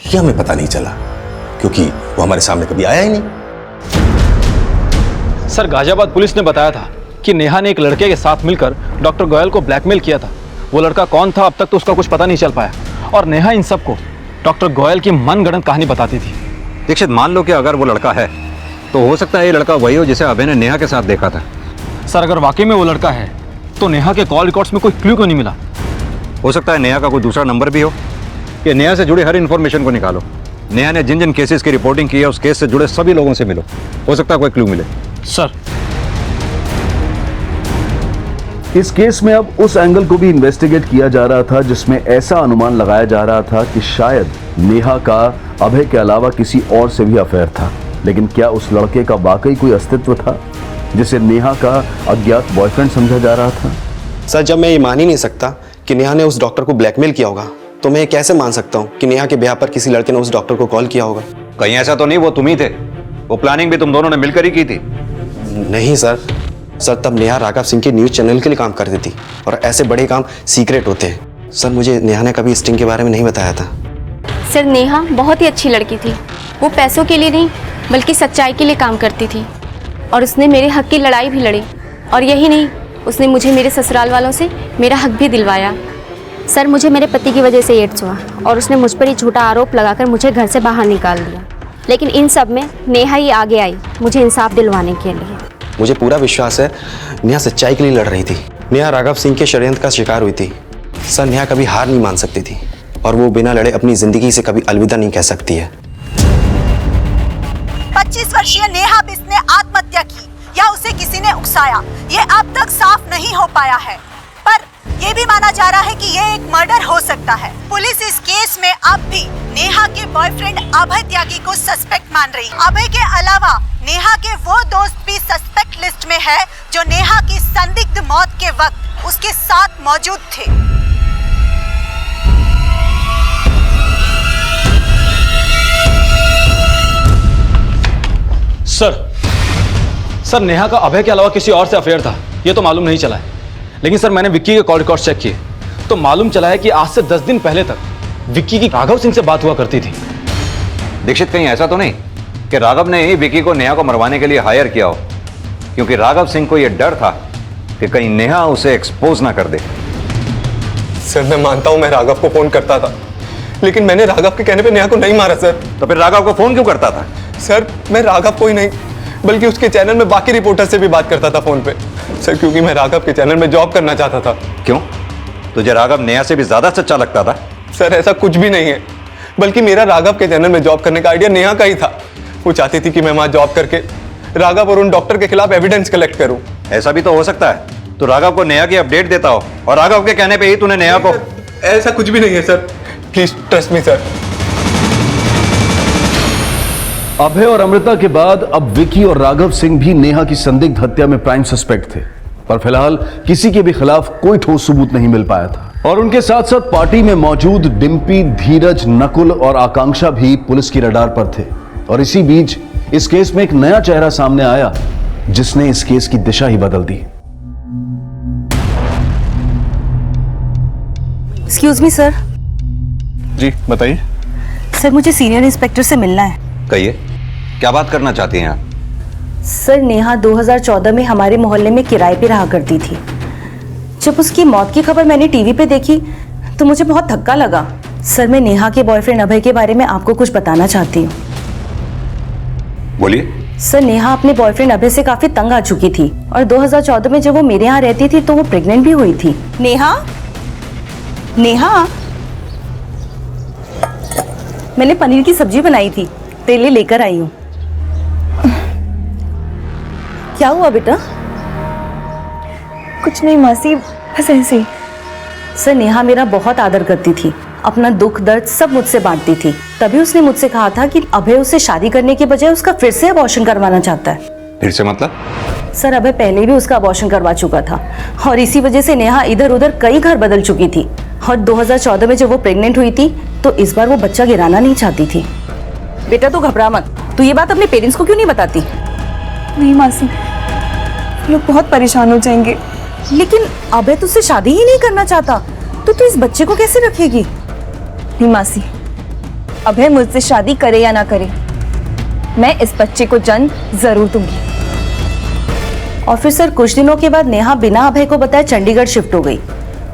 ये हमें पता नहीं चला, क्योंकि वो हमारे सामने कभी आया ही नहीं। सर, गाजियाबाद पुलिस ने बताया था कि नेहा ने एक लड़के के साथ मिलकर डॉक्टर गोयल को ब्लैकमेल किया था। वो लड़का कौन था अब तक तो उसका कुछ पता नहीं चल पाया, और नेहा इन सबको डॉक्टर गोयल की मनगढ़ंत कहानी बताती थी। दीक्षित, मान लो कि अगर वो लड़का है तो हो सकता है ये लड़का वही हो जिसे अभय ने नेहा के साथ देखा था। सर, अगर वाकई में वो लड़का है तो नेहा के कॉल रिकॉर्ड्स में कोई क्लू क्यों नहीं मिला? हो सकता है नेहा का कोई दूसरा नंबर भी हो। कि नेहा से जुड़ी हर इन्फॉर्मेशन को निकालो। नेहा ने जिन जिन केसेस की रिपोर्टिंग की है उस केस से जुड़े सभी लोगों से मिलो, हो सकता है कोई क्लू मिले। सर, इस केस में अब उस एंगल को भी इन्वेस्टिगेट किया जा रहा था जिसमें ऐसा अनुमान लगाया जा रहा था कि शायद नेहा का अभय के अलावा किसी और से भी अफेयर था। लेकिन क्या उस लड़के का वाकई कोई अस्तित्व था जिसे नेहा का अज्ञात बॉयफ्रेंड समझा जा रहा था? सर, जब मैं ये मान ही नहीं सकता कि नेहा ने उस डॉक्टर को ब्लैकमेल किया होगा, तो मैं ये कैसे मान सकता हूँ कि नेहा के ब्याह पर किसी लड़के ने उस डॉक्टर को कॉल किया होगा? कहीं ऐसा तो नहीं वो तुम ही थे? वो प्लानिंग भी तुम दोनों ने मिलकर ही की थी। नहीं सर, तब नेहा राघव सिंह के न्यूज़ चैनल के लिए काम करती थी और ऐसे बड़े काम सीक्रेट होते हैं। सर, मुझे नेहा ने कभी स्टिंग के बारे में नहीं बताया था। सर, नेहा बहुत ही अच्छी लड़की थी। वो पैसों के लिए नहीं बल्कि सच्चाई के लिए काम करती थी, और उसने मेरे हक की लड़ाई भी लड़ी। और यही नहीं, उसने मुझे मेरे ससुराल वालों से मेरा हक भी दिलवाया। सर, मुझे मेरे पति की वजह से एड्स हुआ और उसने मुझ पर ही झूठा आरोप लगाकर मुझे घर से बाहर निकाल दिया। लेकिन इन सब में नेहा ही आगे आई मुझे इंसाफ दिलवाने के लिए। मुझे पूरा विश्वास है नेहा सच्चाई के लिए लड़ रही थी। नेहा राघव सिंह के षड्यंत्र का शिकार हुई थी। सर, नेहा कभी हार नहीं मान सकती थी और वो बिना लड़े अपनी जिंदगी से कभी अलविदा नहीं कह सकती है। 25 वर्षीय नेहा बिष्ट ने आत्महत्या की या उसे किसी ने उकसाया, ये अब तक साफ नहीं हो पाया है, पर ये भी माना जा रहा है कि ये एक मर्डर हो सकता है। पुलिस इस केस में अब भी नेहा के बॉयफ्रेंड अभय त्यागी को सस्पेक्ट मान रही। अभय के अलावा नेहा के वो दोस्त भी सस्पेक्ट लिस्ट में है जो नेहा की संदिग्ध मौत के वक्त उसके साथ मौजूद थे। सर, नेहा का अभय के अलावा किसी और से अफेयर था ये तो मालूम नहीं चला है। लेकिन सर, मैंने विक्की के कॉल रिकॉर्ड चेक किए तो मालूम चला है कि आज से 10 दिन पहले तक विक्की की राघव सिंह से बात हुआ करती थी। दीक्षित, कहीं ऐसा तो नहीं कि राघव ने ही विक्की को नेहा को मरवाने के लिए हायर किया हो? क्योंकि राघव सिंह को यह डर था कि कहीं नेहा उसे एक्सपोज ना कर दे। सर, मैं मानता हूं मैं राघव को फोन करता था, लेकिन मैंने राघव के कहने पे नेहा को नहीं मारा सर। तो फिर राघव को फोन क्यों करता था? सर, मैं राघव को ही नहीं बल्कि उसके चैनल में बाकी रिपोर्टर से भी बात करता था फोन पे सर, क्योंकि मैं राघव के चैनल में जॉब करना चाहता था। क्यों? तुझे राघव नेहा से भी ज्यादा सच्चा लगता था? सर, ऐसा कुछ भी नहीं है, बल्कि मेरा राघव के चैनल में जॉब करने का आइडिया नेहा का ही था। वो चाहती थी कि मैं वहां जॉब करके राघव और उन डॉक्टर के खिलाफ एविडेंस कलेक्ट करूं। ऐसा भी तो हो सकता है तो राघव को नेहा की अपडेट देता हो और राघव के कहने पे ही तूने नेहा को। ऐसा कुछ भी नहीं है sir, please trust me sir. Abhay और अमृता के बाद अब विकी और राघव सिंह भी नेहा की संदिग्ध हत्या में प्राइम सस्पेक्ट थे, पर फिलहाल किसी के भी खिलाफ कोई ठोस सबूत नहीं मिल पाया था। और उनके साथ साथ पार्टी में मौजूद डिम्पी, धीरज, नकुल और आकांक्षा भी पुलिस की रडार पर थे। और इसी बीच इस केस में एक नया चेहरा सामने आया जिसने इस केस की दिशा ही बदल दी। Excuse me sir. जी बताइए। सर, मुझे सीनियर इंस्पेक्टर से मिलना है। कहिए, क्या बात करना चाहती हैं आप? सर, नेहा 2014 में हमारे मोहल्ले में किराए पे रहा करती थी। जब उसकी मौत की खबर मैंने टीवी पे देखी तो मुझे बहुत धक्का लगा। सर, मैं नेहा के बॉयफ्रेंड अभय के बारे में आपको कुछ बताना चाहती हूँ। बोलिए। सर, नेहा अपने बॉयफ्रेंड अभय से काफी तंग आ चुकी थी और 2014 में जब वो मेरे यहाँ रहती थी तो वो प्रेग्नेंट भी हुई थी। नेहा, नेहा, मैंने पनीर की सब्जी बनाई थी, तेरे लिए लेकर आई हूँ। क्या हुआ बेटा? कुछ नहीं मासी, बस ऐसे ही। सर, नेहा मेरा बहुत आदर करती थी। अपना दुख दर्द सब मुझसे बांटती थी। तभी उसने मुझसे कहा था कि अभय उससे शादी करने के बजाय उसका फिर से अबॉर्शन करवाना चाहता है। फिर से मतलब? सर, अभय पहले भी उसका अबॉर्शन करवा चुका था और इसी वजह से नेहा इधर उधर कई घर बदल चुकी थी। और 2014 में जब वो प्रेग्नेंट हुई थी तो इस बार वो बच्चा गिराना नहीं चाहती थी। बेटा तू घबरा मत, तू ये बात अपने पेरेंट्स को क्यों नहीं बताती? नहीं मासी, लोग बहुत परेशान हो जाएंगे। लेकिन अभय तुझसे शादी ही नहीं करना चाहता तो तू इस बच्चे को कैसे रखेगी? नहीं मासी, अभय मुझसे शादी करे या ना करे, मैं इस बच्चे को जन्म जरूर दूंगी। और फिर सर कुछ दिनों के बाद नेहा बिना अभय को बताए चंडीगढ़ शिफ्ट हो गई।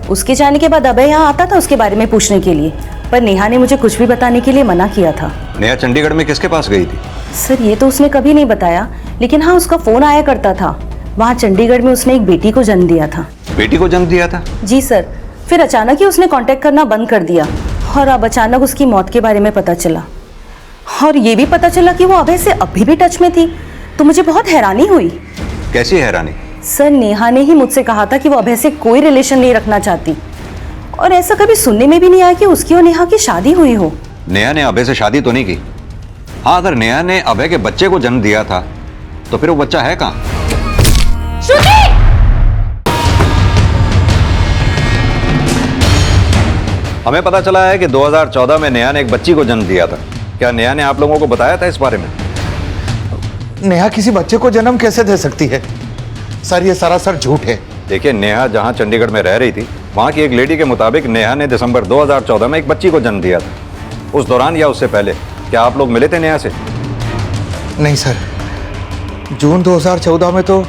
उसके जाने के बाद अभय यहाँ आता था उसके बारे में पूछने के लिए, पर नेहा ने मुझे कुछ भी बताने के लिए मना किया था। नेहा चंडीगढ़ में किसके पास गई थी? सर ये तो उसने कभी नहीं बताया, लेकिन हाँ उसका फोन आया करता था। वहाँ चंडीगढ़ में उसने एक बेटी को जन्म दिया था। बेटी को जन्म दिया था? जी सर। फिर अचानक ही उसने कांटेक्ट करना बंद कर दिया और अब अचानक उसकी मौत के बारे में पता चला। और ये भी पता चला कि वो अभय से अभी भी टच में थी, तो मुझे बहुत हैरानी हुई। कैसी हैरानी? सर नेहा ने ही मुझसे कहा था कि वो अभय से कोई रिलेशन नहीं रखना चाहती, और ऐसा कभी सुनने में भी नहीं आया कि उसकी और नेहा की शादी हुई हो। नेहा ने अभय से शादी तो नहीं की? हाँ, अगर नेहा ने अभय के बच्चे को जन्म दिया था तो फिर वो बच्चा है कहाँ? हमें पता चला है कि 2014 में नेहा ने एक बच्ची को जन्म दिया था। क्या नेहा ने आप लोगों को बताया था इस बारे में? नेहा किसी बच्चे को जन्म कैसे दे सकती है सर? ये सरासर झूठ है। देखिए, नेहा जहाँ चंडीगढ़ में रह रही थी वहाँ की एक लेडी के मुताबिक नेहा ने दिसंबर 2014 में एक बच्ची को जन्म दिया था। उस दौरान या उससे पहले क्या आप लोग मिले थे नेहा से? नहीं सर, जून 2014 में तो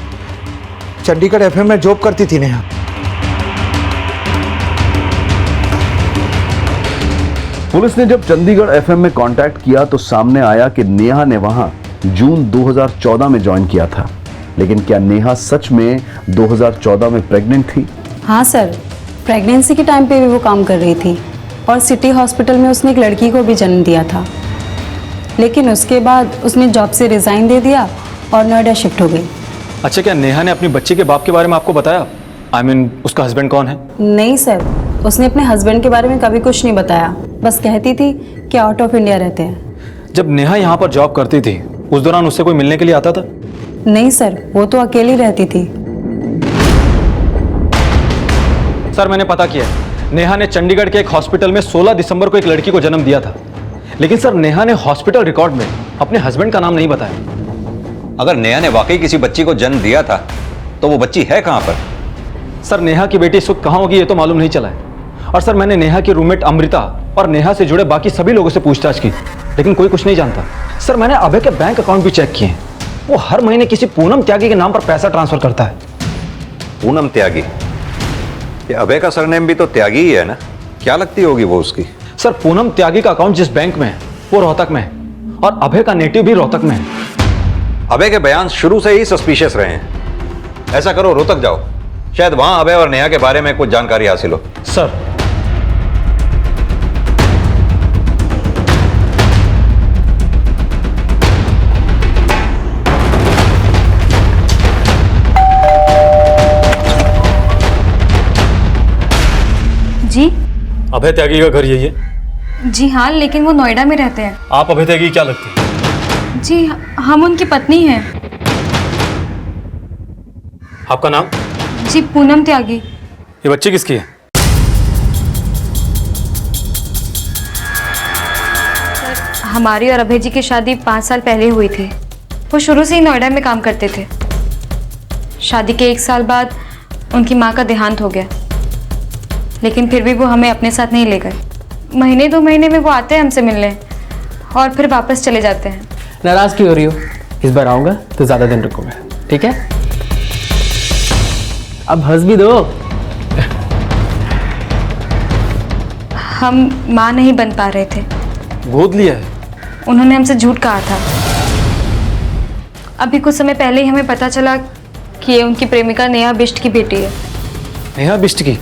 चंडीगढ़ एफएम में जॉब करती थी नेहा। पुलिस ने जब चंडीगढ़ एफएम में कांटेक्ट किया तो सामने आया कि नेहा ने वहां जून 2014 में ज्वाइन किया था। लेकिन क्या नेहा सच में 2014 में प्रेग्नेंट थी? हाँ सर, प्रेगनेंसी के टाइम पे भी वो काम कर रही थी और सिटी हॉस्पिटल में उसने एक लड़की को भी जन्म दिया था। लेकिन उसके बाद उसने जॉब से रिजाइन दे दिया और नोएडा शिफ्ट हो गई। अच्छा, क्या नेहा ने अपनी बच्ची के बाप के बारे में आपको बताया? I mean, उसका हस्बैंड कौन है? नहीं सर, उसने अपने हस्बैंड के बारे में कभी कुछ नहीं बताया, बस कहती थी कि आउट ऑफ इंडिया रहते हैं। जब नेहा यहाँ पर जॉब करती थी उस दौरान उससे कोई मिलने के लिए आता था? नहीं सर, वो तो अकेली रहती थी। सर, मैंने पता किया, नेहा ने चंडीगढ़ के एक हॉस्पिटल में 16 दिसंबर को एक लड़की को जन्म दिया था। लेकिन सर, नेहा ने हॉस्पिटल रिकॉर्ड में अपने हस्बैंड का नाम नहीं बताया। अगर नेहा ने वाकई किसी बच्ची को जन्म दिया था तो वो बच्ची है कहाँ पर? सर, नेहा की बेटी इस वक्त कहाँ होगी ये तो मालूम नहीं चला है। और सर, मैंने नेहा की रूममेट अमृता और नेहा से जुड़े बाकी सभी लोगों से पूछताछ की, लेकिन कोई कुछ नहीं जानता। सर, मैंने अभय के बैंक अकाउंट भी चेक किए, वो हर महीने किसी पूनम त्यागी के नाम पर पैसा ट्रांसफर करता है। पूनम त्यागी? ये अभय का सरनेम भी तो त्यागी ही है ना? क्या लगती होगी वो उसकी? सर, पूनम त्यागी का अकाउंट जिस बैंक में है वो रोहतक में है और अभय का नेटिव भी रोहतक में है। अभय के बयान शुरू से ही सस्पिशियस रहे हैं। ऐसा करो, रोहतक जाओ, शायद वहां अभय और नेहा के बारे में कुछ जानकारी हासिल हो। सर, जी अभय त्यागी का घर यही है? जी हाँ, लेकिन वो नोएडा में रहते हैं। आप अभय त्यागी क्या लगती है? जी हम उनकी पत्नी हैं। आपका नाम? जी पूनम त्यागी। ये बच्ची किसकी है? हमारी और अभय जी की शादी 5 साल पहले हुई थी। वो शुरू से ही नोएडा में काम करते थे। शादी के 1 साल बाद उनकी माँ का देहांत हो गया, लेकिन फिर भी वो हमें अपने साथ नहीं ले गए। महीने 2 महीने में वो आते हैं हमसे मिलने और फिर वापस चले जाते हैं। नाराज क्यों हो रही हो? इस बार आऊँगा तो ज़्यादा दिन रुकूंगा, ठीक है? अब हंस भी दो। हम माँ नहीं बन पा रहे थे। गोद लिया है? उन्होंने हमसे झूठ कहा था। अभी कुछ समय पहले ही हमें पता चला कि ये उनकी प्रेमिका नेहा बिष्ट की बेटी है। नेहा बिष्ट की?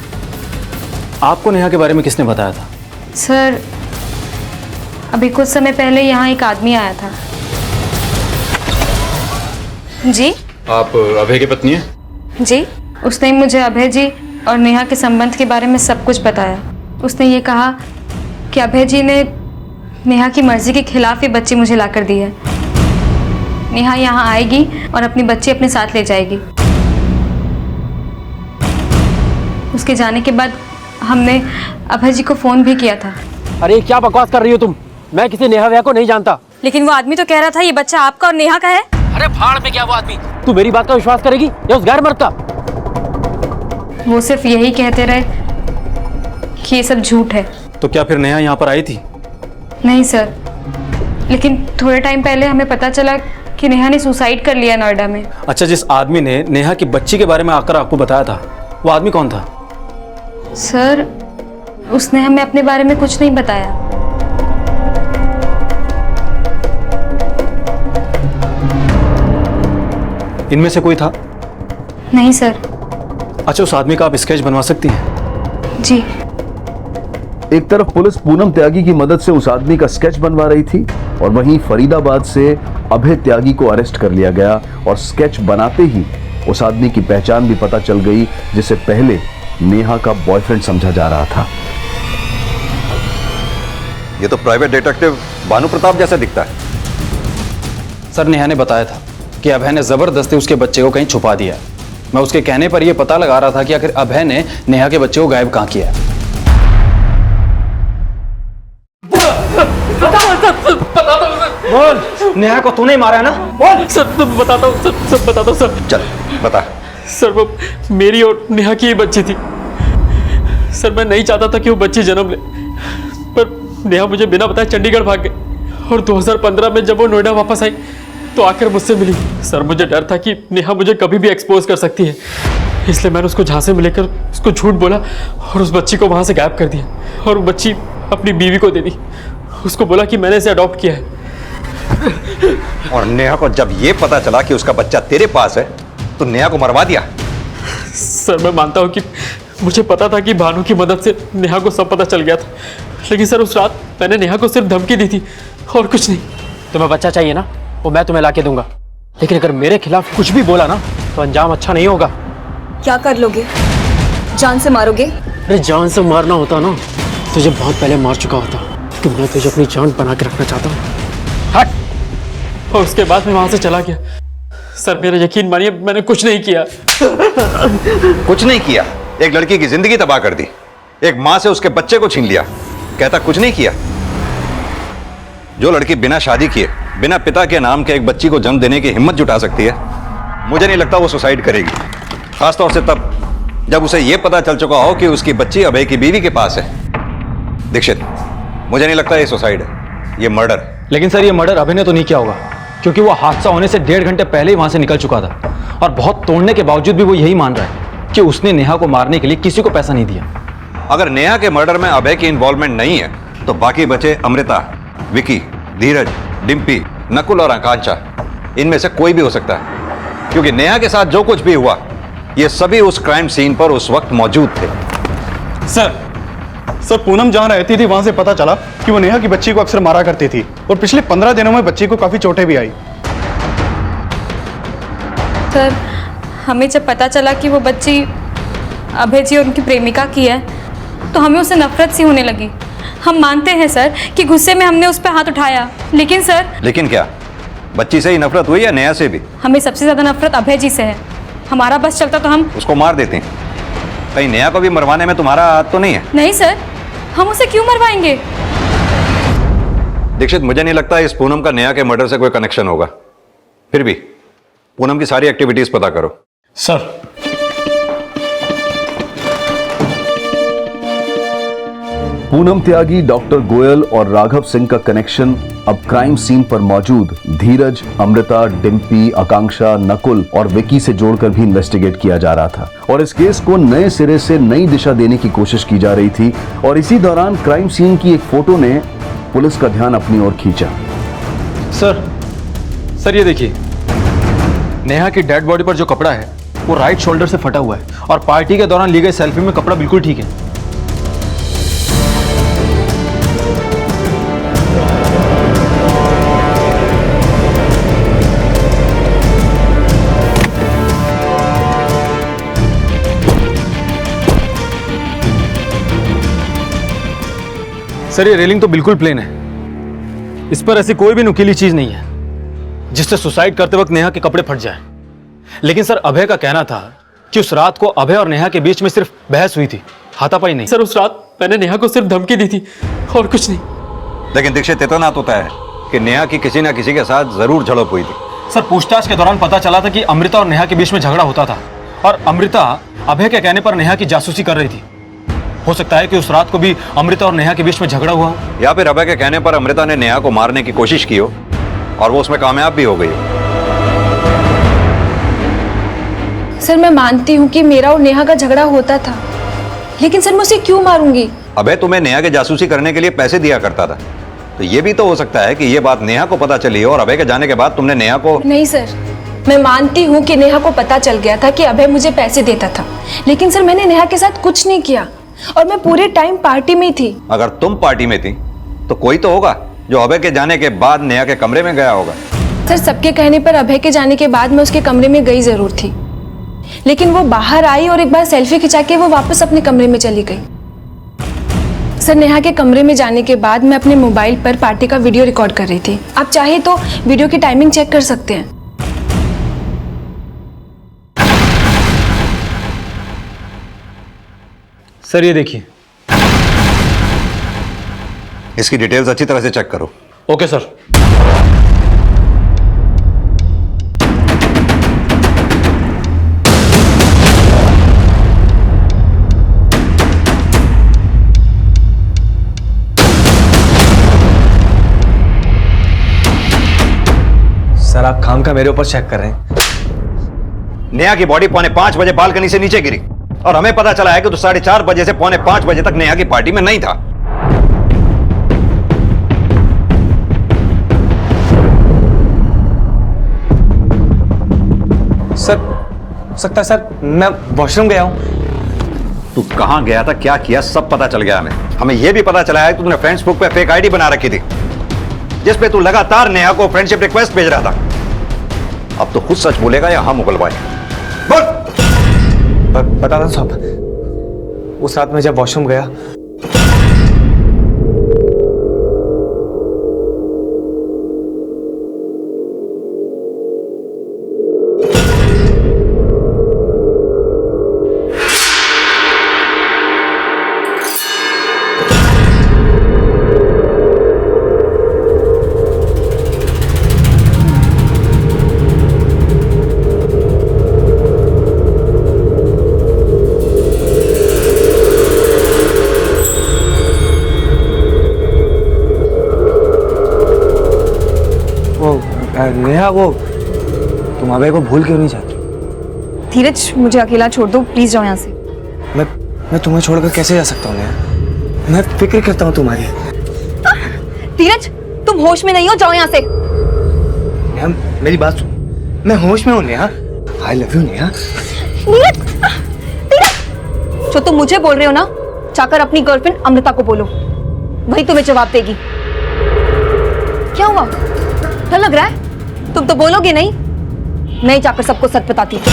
आपको नेहा के बारे में किसने बताया था? सर, अभी कुछ समय पहले यहाँ एक आदमी आया था। जी? आप अभय की पत्नी हैं? जी, उसने मुझे अभय जी और नेहा के संबंध के बारे में सब कुछ बताया। उसने ये कहा कि अभय जी ने नेहा की मर्जी के खिलाफ ये बच्ची मुझे लाकर दी है। नेहा यहाँ आएगी और अपनी बच्ची अपने साथ ले जाएगी। उसके जाने के बाद हमने अभय जी को फोन भी किया था। अरे क्या बकवास कर रही हो तुम? मैं किसी नेहा वेहा को नहीं जानता। लेकिन वो आदमी तो कह रहा था ये बच्चा आपका और नेहा का है। अरे भाड़ में क्या वो आदमी? तू मेरी बात का विश्वास करेगी या उस गैर मर्द का? वो सिर्फ यही कहते रहे कि ये सब झूठ है। तो क्या फिर नेहा यहाँ पर आई थी? नहीं सर, लेकिन थोड़े टाइम पहले हमें पता चला कि नेहा ने सुसाइड कर लिया नोएडा में। अच्छा, जिस आदमी ने नेहा की बच्ची के बारे में आकर आपको बताया था, वो आदमी कौन था? सर, उसने हमें अपने बारे में कुछ नहीं बताया। इनमें से कोई था? नहीं सर। अच्छा, उस आदमी का आप स्केच बनवा सकती हैं? जी। एक तरफ पुलिस पूनम त्यागी की मदद से उस आदमी का स्केच बनवा रही थी और वहीं फरीदाबाद से अभय त्यागी को अरेस्ट कर लिया गया और स्केच बनाते ही उस आदमी की पहचान भी पता चल गई जिसे पहले नेहा का बॉयफ्रेंड समझा जा रहा था। ये तो प्राइवेट डिटेक्टिव भानु प्रताप जैसा दिखता है। सर, नेहा ने बताया था कि अभय ने जबरदस्ती उसके बच्चे को कहीं छुपा दिया। मैं उसके कहने पर यह पता लगा रहा था कि आखिर अभय ने नेहा के बच्चे को गायब कहां किया। बोल, नेहा को तूने मारा है ना? बोल। सर, बताता हूँ सब बताता हूँ सर। चल बता। सर, वो मेरी और नेहा की ही बच्ची थी। सर, मैं नहीं चाहता था कि वो बच्ची जन्म ले, पर नेहा मुझे बिना बताए चंडीगढ़ भाग गई और 2015 में जब वो नोएडा वापस आई तो आकर मुझसे मिली। सर, मुझे डर था कि नेहा मुझे कभी भी एक्सपोज कर सकती है, इसलिए मैंने उसको झांसे में लेकर उसको झूठ बोला और उस बच्ची को वहां से गायब कर दिया और वो बच्ची अपनी बीवी को दे दी। उसको बोला कि मैंने इसे अडॉप्ट किया है। और नेहा को जब ये पता चला कि उसका बच्चा तेरे पास है तो नेहा को मरवा दिया? सर, मैं मानता हूँ कि मुझे पता था कि भानु की मदद से नेहा को सब पता चल गया था, लेकिन सर उस रात मैंने नेहा को सिर्फ धमकी दी थी और कुछ नहीं। तुम्हें बच्चा चाहिए ना, वो मैं तुम्हें लाके दूंगा, लेकिन अगर मेरे खिलाफ कुछ भी बोला ना तो अंजाम अच्छा नहीं होगा। क्या कर लोगे? जान से मारोगे? अरे जान से मारना होता ना तुझे बहुत पहले मार चुका होता, लेकिन मैं तुझे अपनी जान बना के रखना चाहता हूँ। हट। और उसके बाद मैं वहां से चला गया। सर, मेरा यकीन मानिए, मैंने कुछ नहीं किया। कुछ नहीं किया? एक लड़की की जिंदगी तबाह कर दी, एक मां से उसके बच्चे को छीन लिया, कहता कुछ नहीं किया? जो लड़की बिना शादी किए, बिना पिता के नाम के एक बच्ची को जन्म देने की हिम्मत जुटा सकती है, मुझे नहीं लगता वो सुसाइड करेगी। खासतौर से तब जब उसे यह पता चल चुका हो कि उसकी बच्ची अभय की बीवी के पास है। दीक्षित, मुझे नहीं लगता ये सुसाइड है, ये मर्डर। लेकिन सर, ये मर्डर अभय ने तो नहीं किया होगा, क्योंकि वो हादसा होने से 1.5 घंटे पहले ही वहां से निकल चुका था और बहुत तोड़ने के बावजूद भी वो यही मान रहा है कि उसने नेहा को मारने के लिए किसी को पैसा नहीं दिया। अगर नेहा के मर्डर में अभय की इन्वॉल्वमेंट नहीं है तो बाकी बचे अमृता, विकी, धीरज, डिम्पी, नकुल और आकांक्षा, इनमें से कोई भी हो सकता है, क्योंकि नेहा के साथ जो कुछ भी हुआ ये सभी उस क्राइम सीन पर उस वक्त मौजूद थे। सर, पूनम जहां रहती थी वहां से पता चला कि वो नेहा की बच्ची को अक्सर मारा करती थी और पिछले 15 दिनों में बच्ची को काफी चोटें भी आई। सर, हमें जब पता चला कि वो बच्ची अभय जी और उनकी प्रेमिका की है तो हमें उससे नफरत सी होने लगी। हम मानते हैं सर कि गुस्से में हमने उस पर हाथ उठाया, लेकिन सर। लेकिन क्या बच्ची से ही नफरत हुई या नेहा से भी? हमें सबसे ज्यादा नफरत अभय जी से है। हमारा बस चलता तो हम उसको मार देते हैं। कहीं नेहा को भी मरवाने में तुम्हारा हाथ तो नहीं है? नहीं सर, हम उसे क्यों मरवाएंगे? दीक्षित, मुझे नहीं लगता इस पूनम का नेहा के मर्डर से कोई कनेक्शन होगा। फिर भी पूनम की सारी एक्टिविटीज पता करो। सर, पूनम त्यागी, डॉक्टर गोयल और राघव सिंह का कनेक्शन अब क्राइम सीन पर मौजूद धीरज, अमृता, डिम्पी, आकांक्षा, नकुल और विकी से जोड़कर भी इन्वेस्टिगेट किया जा रहा था और इस केस को नए सिरे से नई दिशा देने की कोशिश की जा रही थी। और इसी दौरान क्राइम सीन की एक फोटो ने पुलिस का ध्यान अपनी ओर खींचा। सर, ये देखिए, नेहा की डेड बॉडी पर जो कपड़ा है वो राइट शोल्डर से फटा हुआ है और पार्टी के दौरान ली गई सेल्फी में कपड़ा बिल्कुल ठीक है। सर ये रेलिंग तो बिल्कुल प्लेन है, इस पर ऐसी कोई भी नुकीली चीज नहीं है जिससे सुसाइड करते वक्त नेहा के कपड़े फट जाए। लेकिन सर अभय का कहना था कि उस रात को अभय और नेहा के बीच में सिर्फ बहस हुई थी, हाथापाई नहीं। सर उस रात मैंने नेहा को सिर्फ धमकी दी थी और कुछ नहीं। लेकिन दीक्षित इतना होता है कि नेहा की किसी ना किसी के साथ जरूर झड़प हुई थी। सर पूछताछ के दौरान पता चला था कि अमृता और नेहा के बीच में झगड़ा होता था और अमृता अभय के कहने पर नेहा की जासूसी कर रही थी। हो सकता है कि उस रात को भी अमृता और नेहा के बीच में झगड़ा हुआ हो, या फिर अभय के कहने पर अमृता ने नेहा को मारने की कोशिश की हो और वो उसमें कामयाब भी हो गई हो। सर मैं मानती हूँ कि मेरा और नेहा का झगड़ा होता था, लेकिन सर मैं उसे क्यों मारूंगी? अभय तुम्हें नेहा के जासूसी करने के लिए पैसे दिया करता था, तो ये भी तो हो सकता है कि ये बात नेहा को पता चली हो और अभय के जाने के बाद तुमने नेहा को। नहीं सर, मैं मानती हूँ कि नेहा को पता चल गया था कि अभय मुझे पैसे देता था, लेकिन सर मैंने नेहा के साथ कुछ नहीं किया और मैं पूरे टाइम पार्टी में थी। अगर तुम पार्टी में थी तो कोई तो होगा जो अभय के जाने के बाद नेहा के कमरे में गया होगा। सर सबके कहने पर अभय के जाने के बाद मैं उसके कमरे में गई जरूर थी, लेकिन वो बाहर आई और एक बार सेल्फी खिंचा के वो वापस अपने कमरे में चली गई। सर नेहा के कमरे में जाने के बाद मैं अपने मोबाइल पर पार्टी का वीडियो रिकॉर्ड कर रही थी। आप चाहे तो वीडियो की टाइमिंग चेक कर सकते हैं। सर ये देखिए, इसकी डिटेल्स अच्छी तरह से चेक करो। Okay sir. सर आप खाम का मेरे ऊपर चेक कर रहे हैं। नेहा की बॉडी 4:45 बजे बालकनी से नीचे गिरी और हमें पता चला है कि तो 4:30 बजे से 4:45 बजे तक नेहा की पार्टी में नहीं था। सर सकता सर मैं वॉशरूम गया हूं। तू कहां गया था, क्या किया, सब पता चल गया हमें। हमें यह भी पता चला है कि तूने फेसबुक पे फेक आईडी बना रखी थी जिस पे तू लगातार नेहा को फ्रेंडशिप रिक्वेस्ट भेज रहा था। अब तो खुद सच बोलेगा या हम उगलवाए? बोल। बता दो साहब, उस रात में जब वॉशरूम गया नेहा, वो तुम अभय को भूल क्यों नहीं जाती? धीरज मुझे अकेला छोड़ दो प्लीज, जाओ यहाँ से। मैं तुम्हें छोड़कर कैसे जा सकता हूँ नेहा? मैं फिक्र करता हूँ तुम्हारी। धीरज तुम होश में नहीं हो, जाओ यहाँ से। नेहा मेरी बात सुन, मैं होश में हूँ Neha. I love you Neha. जो तुम मुझे बोल रहे हो ना, जाकर अपनी गर्लफ्रेंड अमृता को बोलो, वही तुम्हें जवाब देगी। क्या हुआ, डर लग रहा है? तुम तो बोलोगे नहीं, मैं जाकर सबको सच बताती हूँ।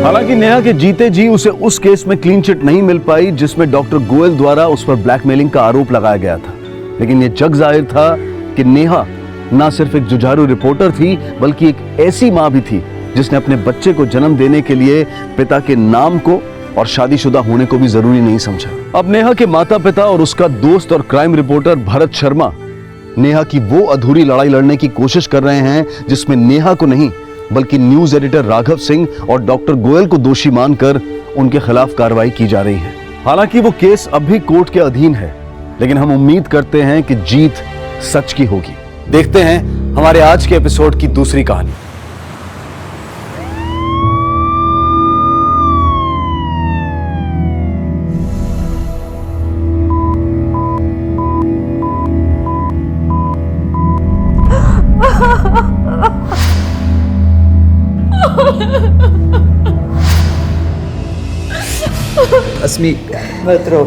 हालांकि नेहा के जीते जी उसे उस केस में क्लीन चिट नहीं मिल पाई जिसमें डॉक्टर गोयल द्वारा उस पर ब्लैकमेलिंग का आरोप लगाया गया था, लेकिन यह जग जाहिर था कि नेहा ना सिर्फ एक जुझारू रिपोर्टर थी बल्कि एक ऐसी मां भी थी जिसने अपने बच्चे को जन्म देने के लिए पिता के नाम को और शादीशुदा होने को भी जरूरी नहीं समझा। अब नेहा के माता पिता और उसका दोस्त और क्राइम रिपोर्टर भरत शर्मा नेहा की वो अधूरी लड़ाई लड़ने की कोशिश कर रहे हैं जिसमें नेहा को नहीं बल्कि न्यूज एडिटर राघव सिंह और डॉक्टर गोयल को दोषी मानकर उनके खिलाफ कार्रवाई की जा रही है। हालांकि वो केस अब भी कोर्ट के अधीन है, लेकिन हम उम्मीद करते हैं कि जीत सच की होगी। देखते हैं हमारे आज के एपिसोड की दूसरी कहानी। अस्मी मत रो।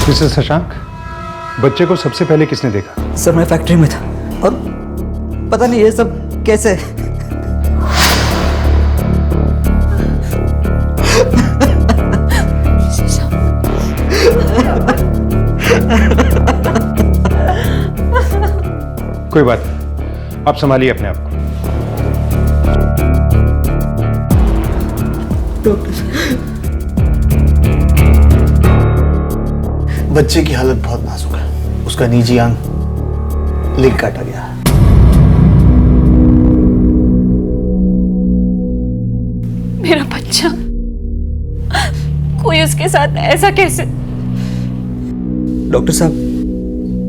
मिस्टर शशांक, बच्चे को सबसे पहले किसने देखा? सर मैं फैक्ट्री में था और पता नहीं ये सब कैसे। कोई बात नहीं, आप संभालिए अपने आप को। बच्चे की हालत बहुत नाजुक है, उसका निजी अंग लिंक काटा गया है। मेरा बच्चा, कोई उसके साथ ऐसा कैसे? डॉक्टर साहब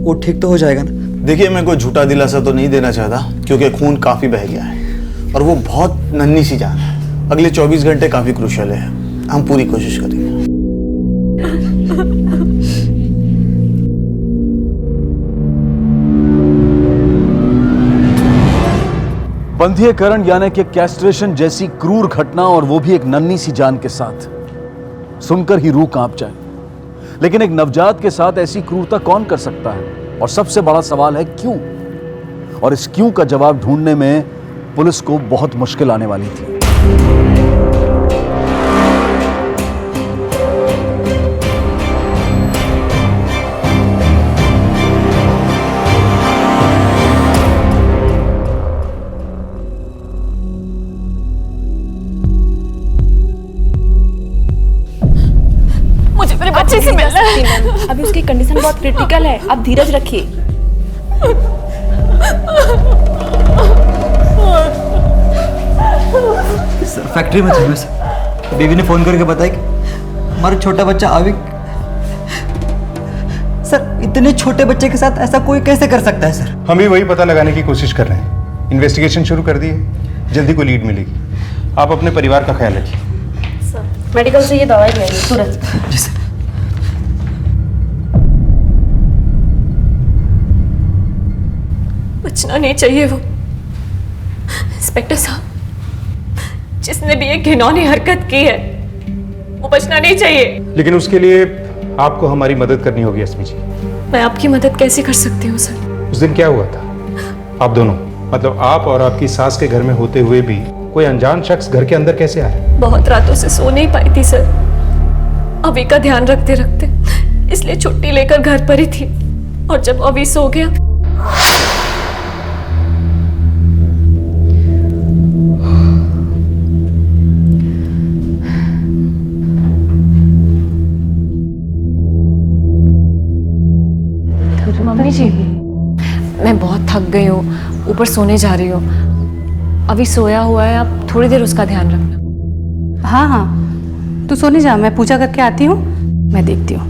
वो ठीक तो हो जाएगा ना? देखिए मैं कोई झूठा दिलासा तो नहीं देना चाहता क्योंकि खून काफी बह गया है और वो बहुत नन्ही सी जान है। अगले 24 घंटे काफी क्रूशियल है, हम पूरी कोशिश करेंगे। बंधीकरण यानी कि कैस्ट्रेशन जैसी क्रूर घटना, और वो भी एक नन्ही सी जान के साथ, सुनकर ही रूह कांप जाए। लेकिन एक नवजात के साथ ऐसी क्रूरता कौन कर सकता है? और सबसे बड़ा सवाल है क्यों? और इस क्यों का जवाब ढूंढने में पुलिस को बहुत मुश्किल आने वाली थी। मुझे मेरे बच्चे से मिलना है। अभी उसकी कंडीशन बहुत क्रिटिकल है, आप धीरज रखिए। सर फैक्ट्री में थे मैं सर। बीवी ने फोन करके बताया कि हमारा छोटा बच्चा आविक। सर इतने छोटे बच्चे के साथ ऐसा कोई कैसे कर सकता है सर? हम भी वही पता लगाने की कोशिश कर रहे हैं। इन्वेस्टिगेशन शुरू कर दी है, जल्दी को लीड मिलेगी। आप अपने परिवार का ख्याल रखिए। मेडिकल से ये दवाई ले आइए तुरंत। जी सर। बचना नहीं चाहिए वो। इंस्पेक्टर साहब, जिसने भी ये घिनौनी हरकत की है वो बचना नहीं चाहिए। लेकिन उसके लिए आपको हमारी मदद करनी होगी अस्मी जी। मैं आपकी मदद कैसे कर सकती हूँ सर? उस दिन क्या हुआ था? आप दोनों, मतलब आप और आपकी सास के घर में होते हुए भी कोई अनजान शख्स घर के अंदर कैसे आया? बहुत रातों से सो नहीं पाई थी सर, अभी का ध्यान रखते रखते, इसलिए छुट्टी लेकर घर पर ही थी। और जब अभी सो गया मम्मी जी, मैं बहुत थक गई हूँ, ऊपर सोने जा रही हूँ। अभी सोया हुआ है, आप थोड़ी देर उसका ध्यान रखना। हाँ हाँ तू सोने जा, मैं पूजा करके आती हूँ, मैं देखती हूँ।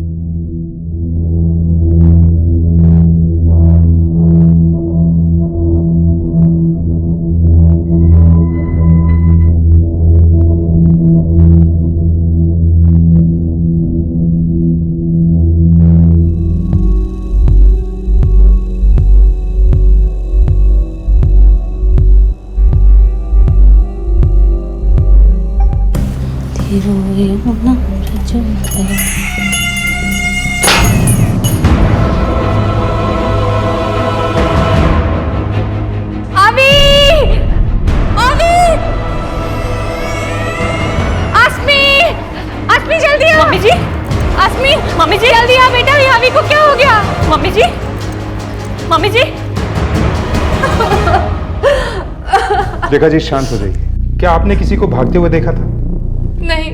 मम्मी जी जल्दी आ बेटा, यावी को क्या हो गया? मम्मी जी, मम्मी जी। देखा जी, शांत हो जाइए। क्या आपने किसी को भागते हुए देखा था? नहीं।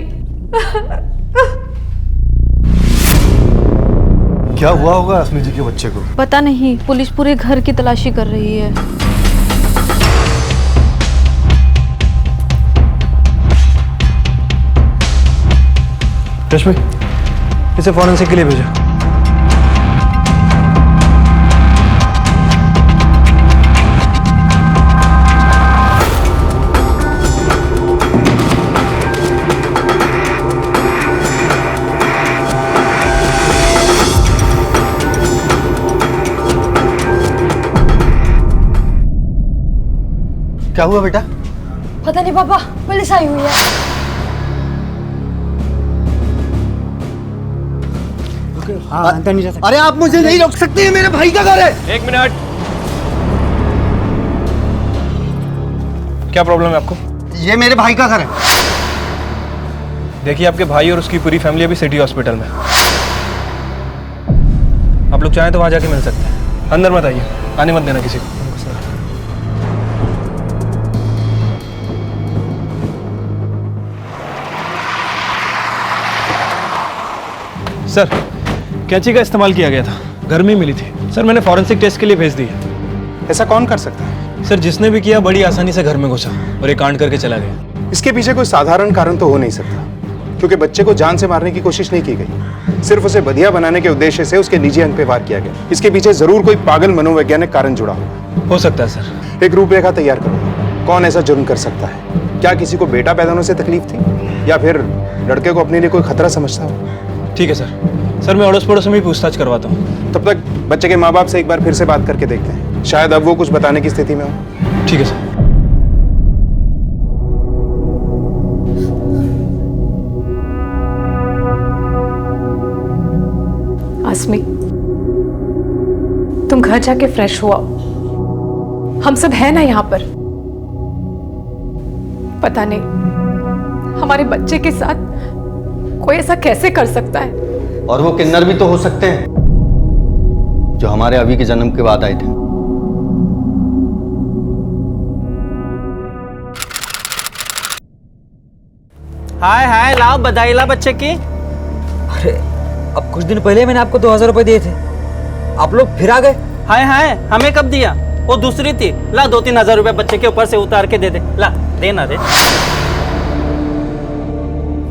क्या हुआ होगा अस्मी जी के बच्चे को? पता नहीं, पुलिस पूरे घर की तलाशी कर रही है। रश्मि, इसे फॉरेंसिक के लिए भेजो। क्या हुआ बेटा? पता नहीं पापा, पुलिस आई हुई है। हाँ, अंदर नहीं जा सकते। अरे आप मुझे नहीं रोक सकते, ये मेरे भाई का घर है। एक मिनट, क्या प्रॉब्लम है आपको? ये मेरे भाई का घर है। देखिए, आपके भाई और उसकी पूरी फैमिली अभी सिटी हॉस्पिटल में। आप लोग चाहें तो वहां जाके मिल सकते हैं। अंदर मत आइए, आने मत देना किसी को। सर, कैंची का इस्तेमाल किया गया था, घर में ही मिली थी। सर, मैंने फॉरेंसिक टेस्ट के लिए भेज दी है। ऐसा कौन कर सकता है? सर, जिसने भी किया बड़ी आसानी से घर में घुसा और एक कांड करके चला गया। इसके पीछे कोई साधारण कारण तो हो नहीं सकता, क्योंकि बच्चे को जान से मारने की कोशिश नहीं की गई, सिर्फ उसे बधिया बनाने के उद्देश्य से उसके निजी अंग पे वार किया गया। इसके पीछे जरूर कोई पागल मनोवैज्ञानिक कारण जुड़ा होगा। हो सकता है सर। एक रूपरेखा तैयार करो, कौन ऐसा जुर्म कर सकता है? क्या किसी को बेटा पैदा होने से तकलीफ थी, या फिर लड़के को अपने लिए कोई खतरा समझता हो? ठीक है सर। सर, मैं अड़ोस पड़ोस में भी पूछताछ करवाता हूँ। तब तक बच्चे के माँ बाप से एक बार फिर से बात करके देखते हैं, शायद अब वो कुछ बताने की स्थिति में हो। ठीक है सर। आसमी, तुम घर जाके फ्रेश हुआ। हम सब है ना यहाँ पर। पता नहीं हमारे बच्चे के साथ कोई ऐसा कैसे कर सकता है। और वो किन्नर भी तो हो सकते हैं जो हमारे अभी के जन्म के बाद आए थे। हाय हाय, लाओ बधाई ला बच्चे की। अरे अब कुछ दिन पहले मैंने आपको 2000 रुपए दिए थे, आप लोग फिर आ गए। हाय हाय, हमें कब दिया? वो दूसरी थी। ला 2-3 हजार रुपए बच्चे के ऊपर से उतार के दे दे। ला, दे ना दे।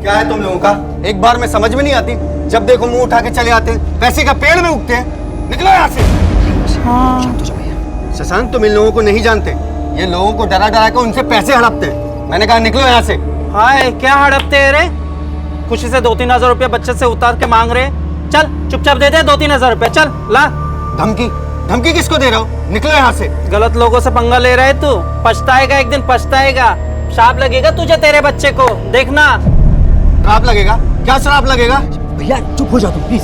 क्या है तुम लोगों का? एक बार में समझ में नहीं आती, जब देखो मुंह उठा के चले आते हैं, पैसे का पेड़ में उगते हैं। निकलो यहाँ से। शशांक, तुम इन लोगों को नहीं जानते, ये लोगों को डरा डरा के उनसे पैसे हड़पते हैं। मैंने कहा निकलो यहाँ से। हाय, क्या हड़पते हैं रे? खुशी से 2-3 हजार रुपया बच्चे से उतार के मांग रहे। चल चुपचाप दे दे 2-3 हजार रुपया। चल ला। धमकी? धमकी किसको दे रहा हो? निकलो यहाँ से। गलत लोगों से पंगा ले रहा है तू, पछताएगा, एक दिन पछताएगा। श्राप लगेगा तुझे, तेरे बच्चे को, देखना। श्राप लगेगा? क्या श्राप लगेगा? भैया चुप हो जाओ तुम प्लीज।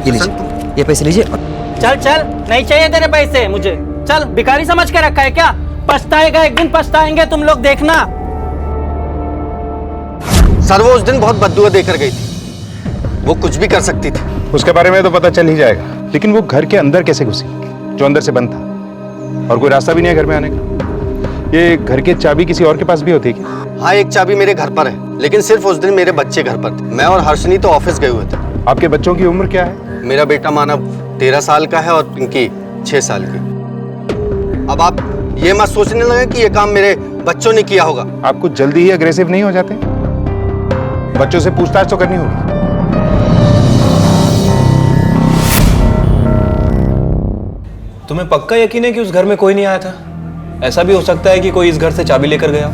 ये लीजिए, ये पैसे लीजिए। चल चल, नहीं चाहिए तेरे पैसे मुझे। चल, भिखारी समझ के रखा है क्या? पछताएगा, एक दिन पछताएंगे तुम लोग, देखना। सर, वो उस दिन बहुत बददुआ देकर गई थी, वो कुछ भी कर सकती थी। उसके बारे में तो पता चल ही जाएगा, लेकिन वो घर के अंदर कैसे घुसी, जो अंदर से बंद था, और कोई रास्ता भी नहीं है घर में आने का। ये घर की चाबी किसी और के पास भी होती है क्या? हाँ, एक चाबी मेरे घर पर है, लेकिन सिर्फ उस दिन मेरे बच्चे घर पर थे। मैं और हर्षनी तो ऑफिस गए हुए थे। आपके बच्चों की उम्र क्या है? मेरा बेटा मानव 13 साल का है और पिंकी 6 साल की। अब आप ये मत सोचने लगे कि ये काम मेरे बच्चों ने किया होगा। आप कुछ जल्दी ही अग्रेसिव नहीं हो जाते? बच्चों से पूछताछ तो करनी होगी। तुम्हें पक्का यकीन है कि उस घर में कोई नहीं आया था? ऐसा भी हो सकता है कि कोई इस घर से चाबी लेकर गया।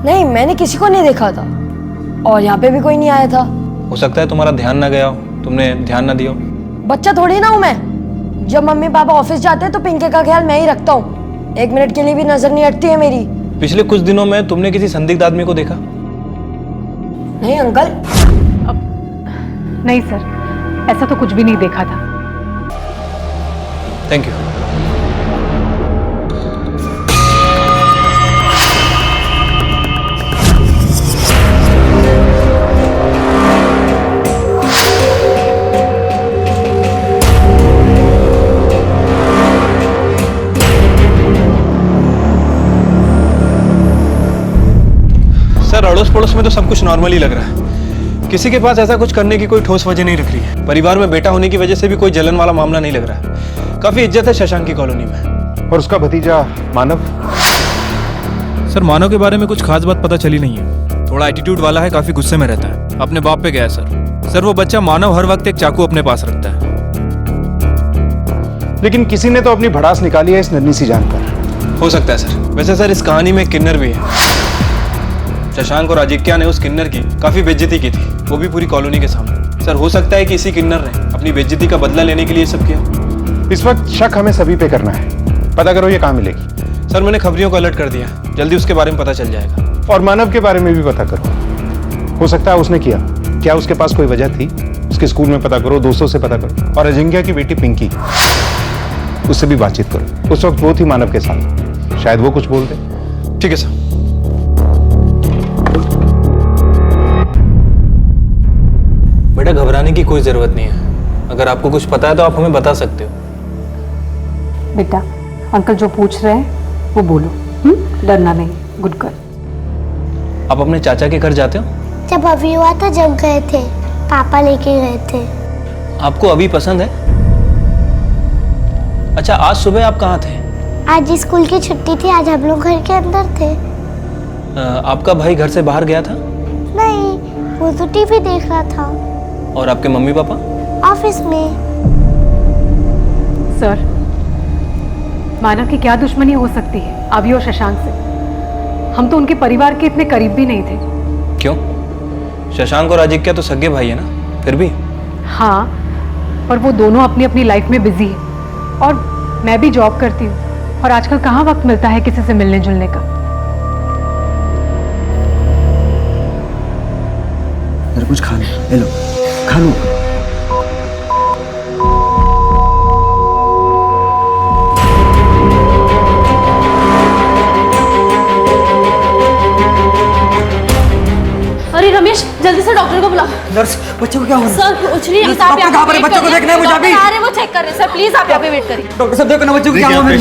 नहीं, मैंने किसी को नहीं देखा था और यहाँ पे भी कोई नहीं आया था। हो सकता है तुम्हारा ध्यान ना गया हो, तुमने ध्यान ना दिया हो। बच्चा थोड़ी ना हूँ मैं। जब मम्मी पापा ऑफिस जाते हैं तो पिंके का ख्याल मैं ही रखता हूँ। 1 मिनट के लिए भी नजर नहीं हटती है मेरी। पिछले कुछ दिनों में तुमने किसी संदिग्ध आदमी को देखा? नहीं अंकल। नहीं सर, ऐसा तो कुछ भी नहीं देखा था। Thank you. सर, अड़ोस पड़ोस में तो सब कुछ नॉर्मल ही लग रहा है। किसी के पास ऐसा कुछ करने की कोई ठोस वजह नहीं रख रही है। परिवार में बेटा होने की वजह से भी कोई जलन वाला मामला नहीं लग रहा है। काफी इज्जत है शशांक की कॉलोनी में। और उसका भतीजा मानव? सर, मानव के बारे में कुछ खास बात पता चली नहीं है। थोड़ा एटीट्यूड वाला है, काफी गुस्से में रहता है, अपने बाप पे गया है सर। वो बच्चा मानव हर वक्त एक चाकू अपने पास रखता है। लेकिन किसी ने तो अपनी भड़ास निकाली है इस नन्ही सी जान पर। हो सकता है सर। वैसे सर, इस कहानी में किन्नर भी है। शशांक और आजिक्या ने उस किन्नर की काफी बेइज्जती की थी, वो भी पूरी कॉलोनी के सामने। सर, हो सकता है कि इसी किन्नर ने अपनी बेइज्जती का बदला लेने के लिए सब किया। इस वक्त शक हमें सभी पे करना है। पता करो ये कहाँ मिलेगी। सर मैंने खबरियों को अलर्ट कर दिया, जल्दी उसके बारे में पता चल जाएगा। और मानव के बारे में भी पता करो, हो सकता है उसने किया, क्या उसके पास कोई वजह थी? उसके स्कूल में पता करो, दोस्तों से पता करो, और अजिंक्या की बेटी पिंकी, उससे भी बातचीत करो। उस वक्त वो थी मानव के साथ, शायद वो कुछ बोल दे। ठीक है सर। बेटा घबराने की कोई जरूरत नहीं है, अगर आपको कुछ पता है तो आप हमें बता सकते हो। बेटा अंकल जो पूछ रहे हैं वो बोलो, डरना नहीं, गुड गर्ल। आप अपने चाचा के घर जाते हो? जब अभी हुआ था जब गए थे, पापा लेके गए थे। आपको अभी पसंद है? अच्छा आज सुबह आप कहाँ थे? आज स्कूल की छुट्टी थी, आज हम लोग घर के अंदर थे। आपका भाई घर से बाहर गया था? नहीं, वो तो टीवी देख रहा था। और आपके मम्मी पापा? ऑफिस में। सर मानव की क्या दुश्मनी हो सकती है अभी और शशांक से? हम तो उनके परिवार के इतने करीब भी नहीं थे। क्यों? शशांक और अजिंक्य तो सगे भाई है ना, फिर भी। हाँ, पर वो दोनों अपनी अपनी लाइफ में बिजी है और मैं भी जॉब करती हूँ, और आजकल कहाँ वक्त मिलता है किसी से मिलने जुलने का। कुछ खा लो, ले लो, खा लो। अरे रमेश जल्दी से डॉक्टर को बुलाओ। नर्स बच्चे को क्या हुआ? सर कुछ नहीं, नर्स, आप कहाँ पर है? बच्चे को देखना है मुझे अभी। अरे वो चेक कर रहे हैं सर, प्लीज आप यहाँ पे वेट करिए। डॉक्टर साहब देखो ना बच्चे को क्या हुआ मेरे।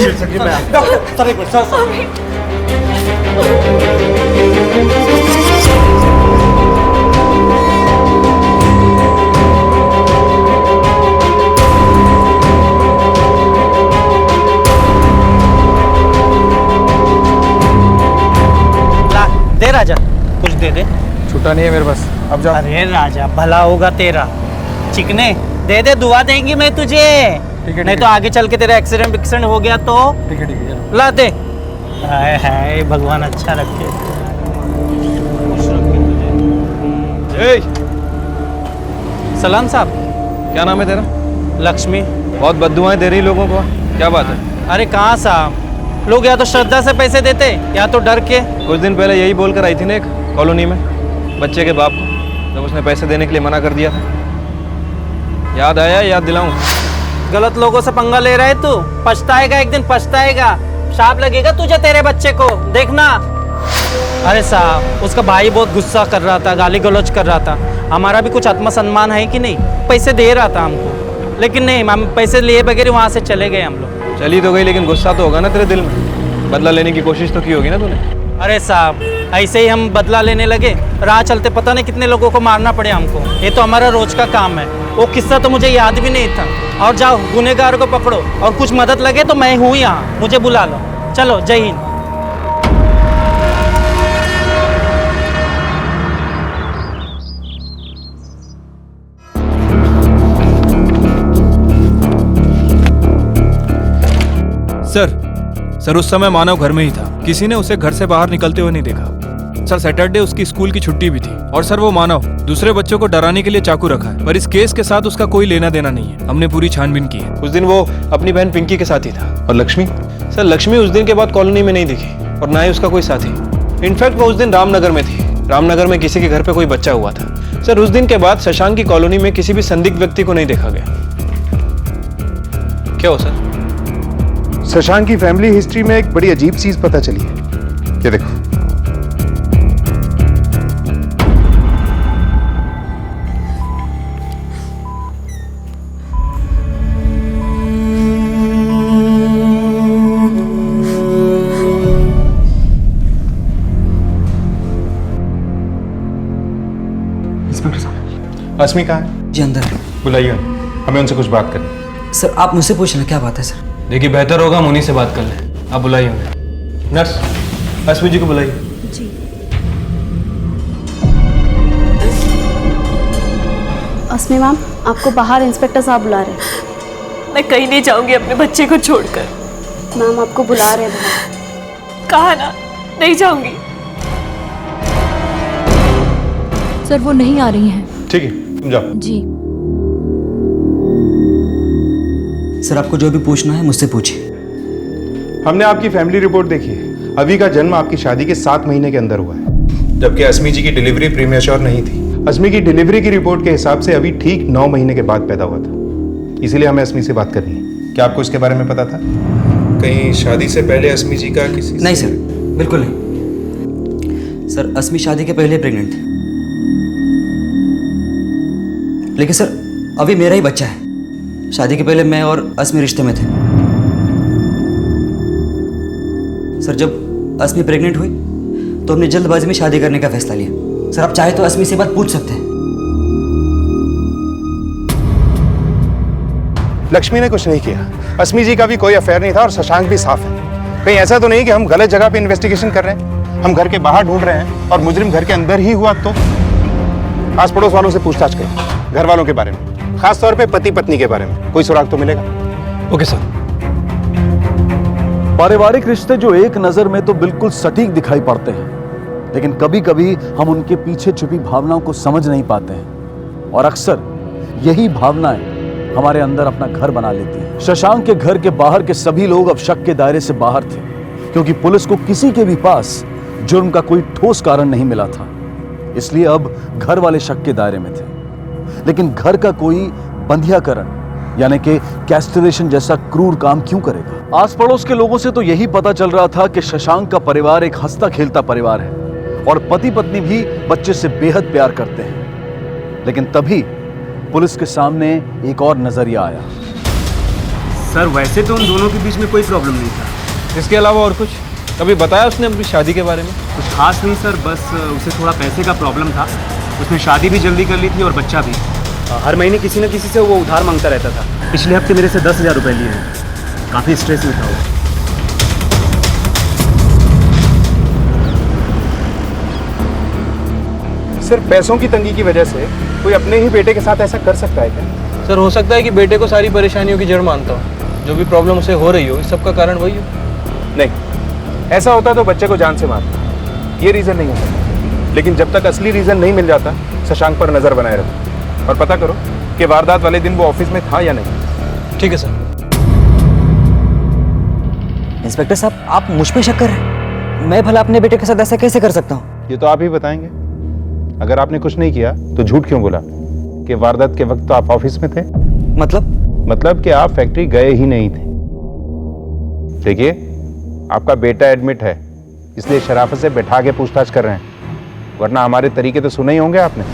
डॉक्टर सर एक मिनट सर। दे राजा, कुछ दे दे। छुट्टा नहीं है मेरे पास, अब जा। अरे राजा भला होगा तेरा, चिकने दे दे, दुआ देंगी मैं तुझे। नहीं तो आगे चल के तेरा एक्सीडेंट हो गया तो। ठीक है ला दे। हाय हाय भगवान अच्छा रखे। सलाम साहब। क्या नाम है तेरा? लक्ष्मी। बहुत बद्दुआएं दे रही लोगों को, क्या बात है? अरे कहाँ साहब, लोग या तो श्रद्धा से पैसे देते या तो डर के। कुछ दिन पहले यही बोलकर आई थी ना एक कॉलोनी में बच्चे के बाप को, जब उसने पैसे देने के लिए मना कर दिया था। याद आया? याद दिलाऊं? गलत लोगों से पंगा ले रहे तू, पछताएगा, एक दिन पछताएगा। शाप लगेगा तुझे, तेरे बच्चे को, देखना। अरे साहब उसका भाई बहुत गुस्सा कर रहा था, गाली गलौज कर रहा था। हमारा भी कुछ आत्मसम्मान है कि नहीं? पैसे दे रहा था हमको, लेकिन नहीं, हम पैसे लिए बगैर वहाँ से चले गए हम लोग। चली तो गई, लेकिन गुस्सा तो होगा ना तेरे दिल में। बदला लेने की कोशिश तो की होगी ना तूने? अरे साहब ऐसे ही हम बदला लेने लगे, राह चलते पता नहीं कितने लोगों को मारना पड़े हमको। ये तो हमारा रोज का काम है। वो किस्सा तो मुझे याद भी नहीं था। और जाओ गुनहगार को पकड़ो, और कुछ मदद लगे तो मैं हूँ यहाँ, मुझे बुला लो। चलो, जय हिंद। सर उस समय मानव घर में ही था, किसी ने उसे घर से बाहर निकलते हुए नहीं देखा। सर सैटरडे उसकी स्कूल की छुट्टी भी थी, और सर वो मानव दूसरे बच्चों को डराने के लिए चाकू रखा है, पर इस केस के साथ उसका कोई लेना देना नहीं है। हमने पूरी छानबीन की है। उस दिन वो अपनी बहन पिंकी के साथ ही था। और लक्ष्मी? सर लक्ष्मी उस दिन के बाद कॉलोनी में नहीं दिखी, और ना ही उसका कोई साथी। इनफैक्ट वो उस दिन रामनगर में थी। रामनगर में किसी के घर पे कोई बच्चा हुआ था। सर उस दिन के बाद शशांक की कॉलोनी में किसी भी संदिग्ध व्यक्ति को नहीं देखा गया। क्या हो सर? शशांक की फैमिली हिस्ट्री में एक बड़ी अजीब चीज पता चली है। ये देखो, इंस्पेक्टर साहब। अस्मी कहाँ है? जी अंदर है। बुलाइए, हमें उनसे कुछ बात करनी। सर आप मुझसे पूछ लें, क्या बात है सर? देखिए बेहतर होगा हम उन्हीं से बात कर लें। आप बुलाइए उन्हें। नर्स अस्मी जी को बुलाइए। जी। अस्मी मैम, आपको बाहर इंस्पेक्टर साहब बुला रहे हैं। मैं कहीं नहीं जाऊंगी अपने बच्चे को छोड़कर। मैम आपको बुला रहे हैं। कहा ना, नहीं जाऊंगी। सर वो नहीं आ रही हैं। ठीक है, तुम जाओ। जी। सर आपको जो भी पूछना है मुझसे पूछिए। हमने आपकी फैमिली रिपोर्ट देखी है। अभी का जन्म आपकी शादी के 7 महीने के अंदर हुआ है, जबकि अस्मी जी की डिलीवरी प्रीमेच्योर नहीं थी। अस्मी की डिलीवरी की रिपोर्ट के हिसाब से अभी ठीक 9 महीने के बाद पैदा हुआ था। इसीलिए हमें अस्मी से बात करनी है। क्या आपको इसके बारे में पता था? कहीं शादी से पहले अस्मी जी का किसी नहीं सर, बिल्कुल नहीं सर। अस्मी शादी के पहले प्रेग्नेंट थी, लेकिन सर अभी मेरा ही बच्चा है। शादी के पहले मैं और अस्मी रिश्ते में थे। सर जब अस्मी प्रेग्नेंट हुई तो हमने जल्दबाजी में शादी करने का फैसला लिया। सर आप चाहे तो अस्मी से बात पूछ सकते हैं। लक्ष्मी ने कुछ नहीं किया। अस्मी जी का भी कोई अफेयर नहीं था और शशांक भी साफ है। कहीं ऐसा तो नहीं कि हम गलत जगह पे इन्वेस्टिगेशन कर रहे हैं? हम घर के बाहर ढूंढ रहे हैं और मुजरिम घर के अंदर ही हुआ तो? आस पड़ोस वालों से पूछताछ करें, घर वालों के बारे में, खास तौर पे पति पत्नी के बारे में। कोई सुराग तो मिलेगा। Okay sir. पारिवारिक रिश्ते जो एक नजर में तो बिल्कुल सटीक दिखाई पड़ते हैं, लेकिन कभी कभी हम उनके पीछे छुपी भावनाओं को समझ नहीं पाते हैं, और अक्सर यही भावनाएं हमारे अंदर अपना घर बना लेती हैं। शशांक के घर के बाहर के सभी लोग अब शक के दायरे से बाहर थे, क्योंकि पुलिस को किसी के भी पास जुर्म का कोई ठोस कारण नहीं मिला था। इसलिए अब घर वाले शक के दायरे में थे। लेकिन घर का कोई बंधियाकरण यानी कि कैस्ट्रेशन जैसा क्रूर काम क्यों करेगा? आस पड़ोस के लोगों से तो यही पता चल रहा था कि शशांक का परिवार एक हंसता खेलता परिवार है और पति पत्नी भी बच्चे से बेहद प्यार करते हैं। लेकिन तभी पुलिस के सामने एक और नजरिया आया। सर वैसे तो उन दोनों के बीच में कोई प्रॉब्लम नहीं था। इसके अलावा और कुछ कभी बताया उसने अपनी शादी के बारे में? कुछ खास नहीं सर, बस उसे थोड़ा पैसे का प्रॉब्लम था। उसने शादी भी जल्दी कर ली थी और बच्चा भी। हर महीने किसी न किसी से वो उधार मांगता रहता था। पिछले हफ्ते मेरे से 10,000 रुपये लिए हैं। काफ़ी स्ट्रेस में था वो। सिर्फ पैसों की तंगी की वजह से कोई अपने ही बेटे के साथ ऐसा कर सकता है क्या? सर हो सकता है कि बेटे को सारी परेशानियों की जड़ मानता हो। जो भी प्रॉब्लम उसे हो रही हो, इस सब का कारण वही हो। नहीं, ऐसा होता तो बच्चे को जान से मारता। ये रीजन नहीं हो सकता। लेकिन जब तक असली रीजन नहीं मिल जाता, शशांक पर नजर बनाए रखो और पता करो कि वारदात वाले दिन वो ऑफिस में था या नहीं। ठीक है सर। इंस्पेक्टर साहब, आप मुझ पे शक कर रहे हैं? मैं भला अपने बेटे के साथ ऐसा कैसे कर सकता हूँ? ये तो आप ही बताएंगे। अगर आपने कुछ नहीं किया तो झूठ क्यों बोला कि वारदात के वक्त तो आप ऑफिस में थे? मतलब कि आप फैक्ट्री गए ही नहीं थे। देखिए, आपका बेटा एडमिट है, इसलिए शराफत से बैठा के पूछताछ कर रहे हैं, वरना हमारे तरीके तो सुने ही होंगे आपने।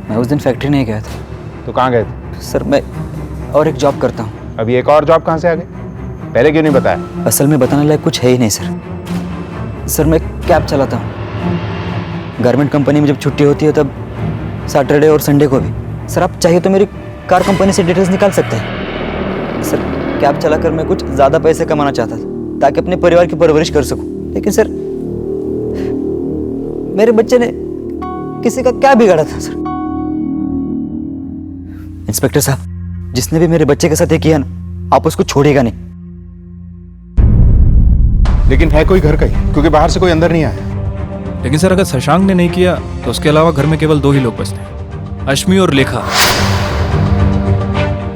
मैं उस दिन फैक्ट्री नहीं गया था। तो कहाँ गए थे? सर मैं और एक जॉब करता हूँ। अभी एक और जॉब कहाँ से आ गई? पहले क्यों नहीं बताया? असल में बताने लायक कुछ है ही नहीं सर। सर मैं कैब चलाता हूँ। गारमेंट कंपनी में जब छुट्टी होती है तब सैटरडे और संडे को भी। सर आप चाहिए तो मेरी कार कंपनी से डिटेल्स निकाल सकते हैं। सर कैब चलाकर मैं कुछ ज़्यादा पैसे कमाना चाहता था ताकि अपने परिवार की परवरिश कर सकूं। लेकिन सर मेरे बच्चे ने किसी का क्या बिगाड़ा था सर? इंस्पेक्टर साहब, जिसने भी मेरे बच्चे के साथ ये किया ना, आप उसको छोड़ेगा नहीं। लेकिन है कोई घर का ही, क्योंकि बाहर से कोई अंदर नहीं आया। लेकिन सर अगर शशांक ने नहीं किया तो उसके अलावा घर में केवल 2 ही लोग बचते हैं, अश्मी और लेखा।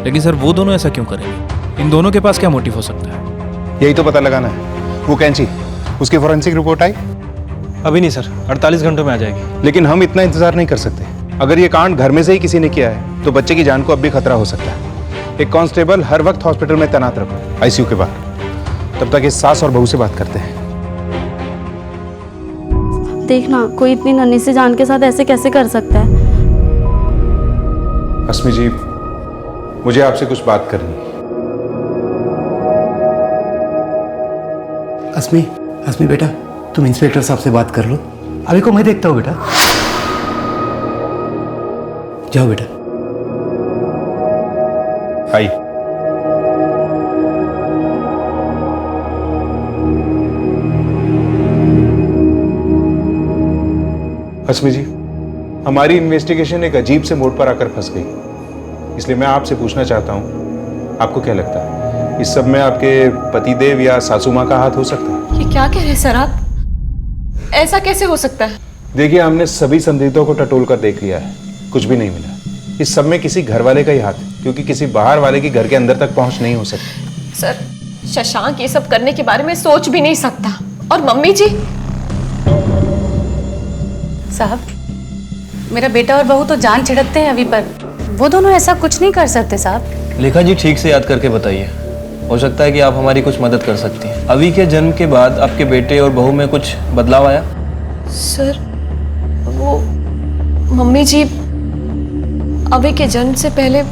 लेकिन सर वो दोनों ऐसा क्यों करेंगे? इन दोनों के पास क्या मोटिव हो सकता है? यही तो पता लगाना है। वो कैंची, उसकी फॉरेंसिक रिपोर्ट आई? अभी नहीं सर, 48 घंटों में आ जाएगी। लेकिन हम इतना इंतजार नहीं कर सकते। अगर ये कांड घर में से ही किसी ने किया है तो बच्चे की जान को अब भी खतरा हो सकता है। एक कांस्टेबल हर वक्त हॉस्पिटल में तैनात रखो, आईसीयू के बाहर। तब तक इस सास और बहू से बात करते हैं। देखना, कोई इतनी नन्ही सी जान के साथ ऐसे कैसे कर सकता है? अस्मी जी, मुझे आपसे कुछ बात करनी है। अस्मी बेटा, तुम इंस्पेक्टर साहब से बात कर लो। अभी को मैं देखता हूँ बेटा। जाओ बेटा। आई। अस्मी जी, हमारी इन्वेस्टिगेशन एक अजीब से मोड़ पर आकर फंस गई। इसलिए मैं आपसे पूछना चाहता हूँ, आपको क्या लगता है इस सब में आपके पतिदेव या सासू माँ का हाथ हो सकता है? ये क्या कह रहे हैं सर आप? ऐसा कैसे हो सकता है? देखिए, हमने सभी संदिग्धों को टटोल कर देख लिया है, कुछ भी नहीं मिला। इस सब में किसी घर वाले का ही हाथ है, क्योंकि किसी बाहर वाले की घर के अंदर तक पहुंच नहीं हो सकती। सर शशांक ये सब करने के बारे में सोच भी नहीं सकता। और मम्मी जी, साहब, मेरा बेटा और बहू तो जान छिड़कते हैं अभी पर, वो दोनों ऐसा कुछ नहीं कर सकते साहब। लेखा जी, ठीक से याद करके बताइए, हो सकता है कि आप हमारी कुछ मदद कर सकती हैं। अभी के जन्म के बाद आपके बेटे और बहू में कुछ बदलाव आया? सर, वो मम्मी जी अभी के जन्म से पहले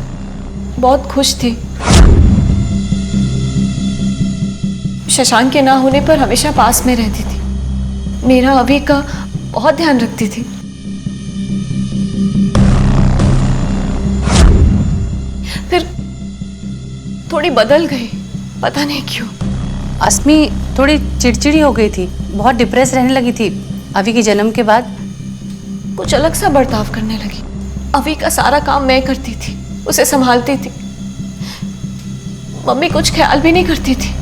बहुत खुश थी। शशांक के ना होने पर हमेशा पास में रहती थी, मेरा अभी का बहुत ध्यान रखती थी। फिर थोड़ी बदल गई, पता नहीं क्यों। अस्मी थोड़ी चिड़चिड़ी हो गई थी, बहुत डिप्रेस रहने लगी थी अभी के जन्म के बाद। कुछ अलग सा बर्ताव करने लगी। अभी का सारा काम मैं करती थी, उसे संभालती थी। मम्मी कुछ ख्याल भी नहीं करती थी।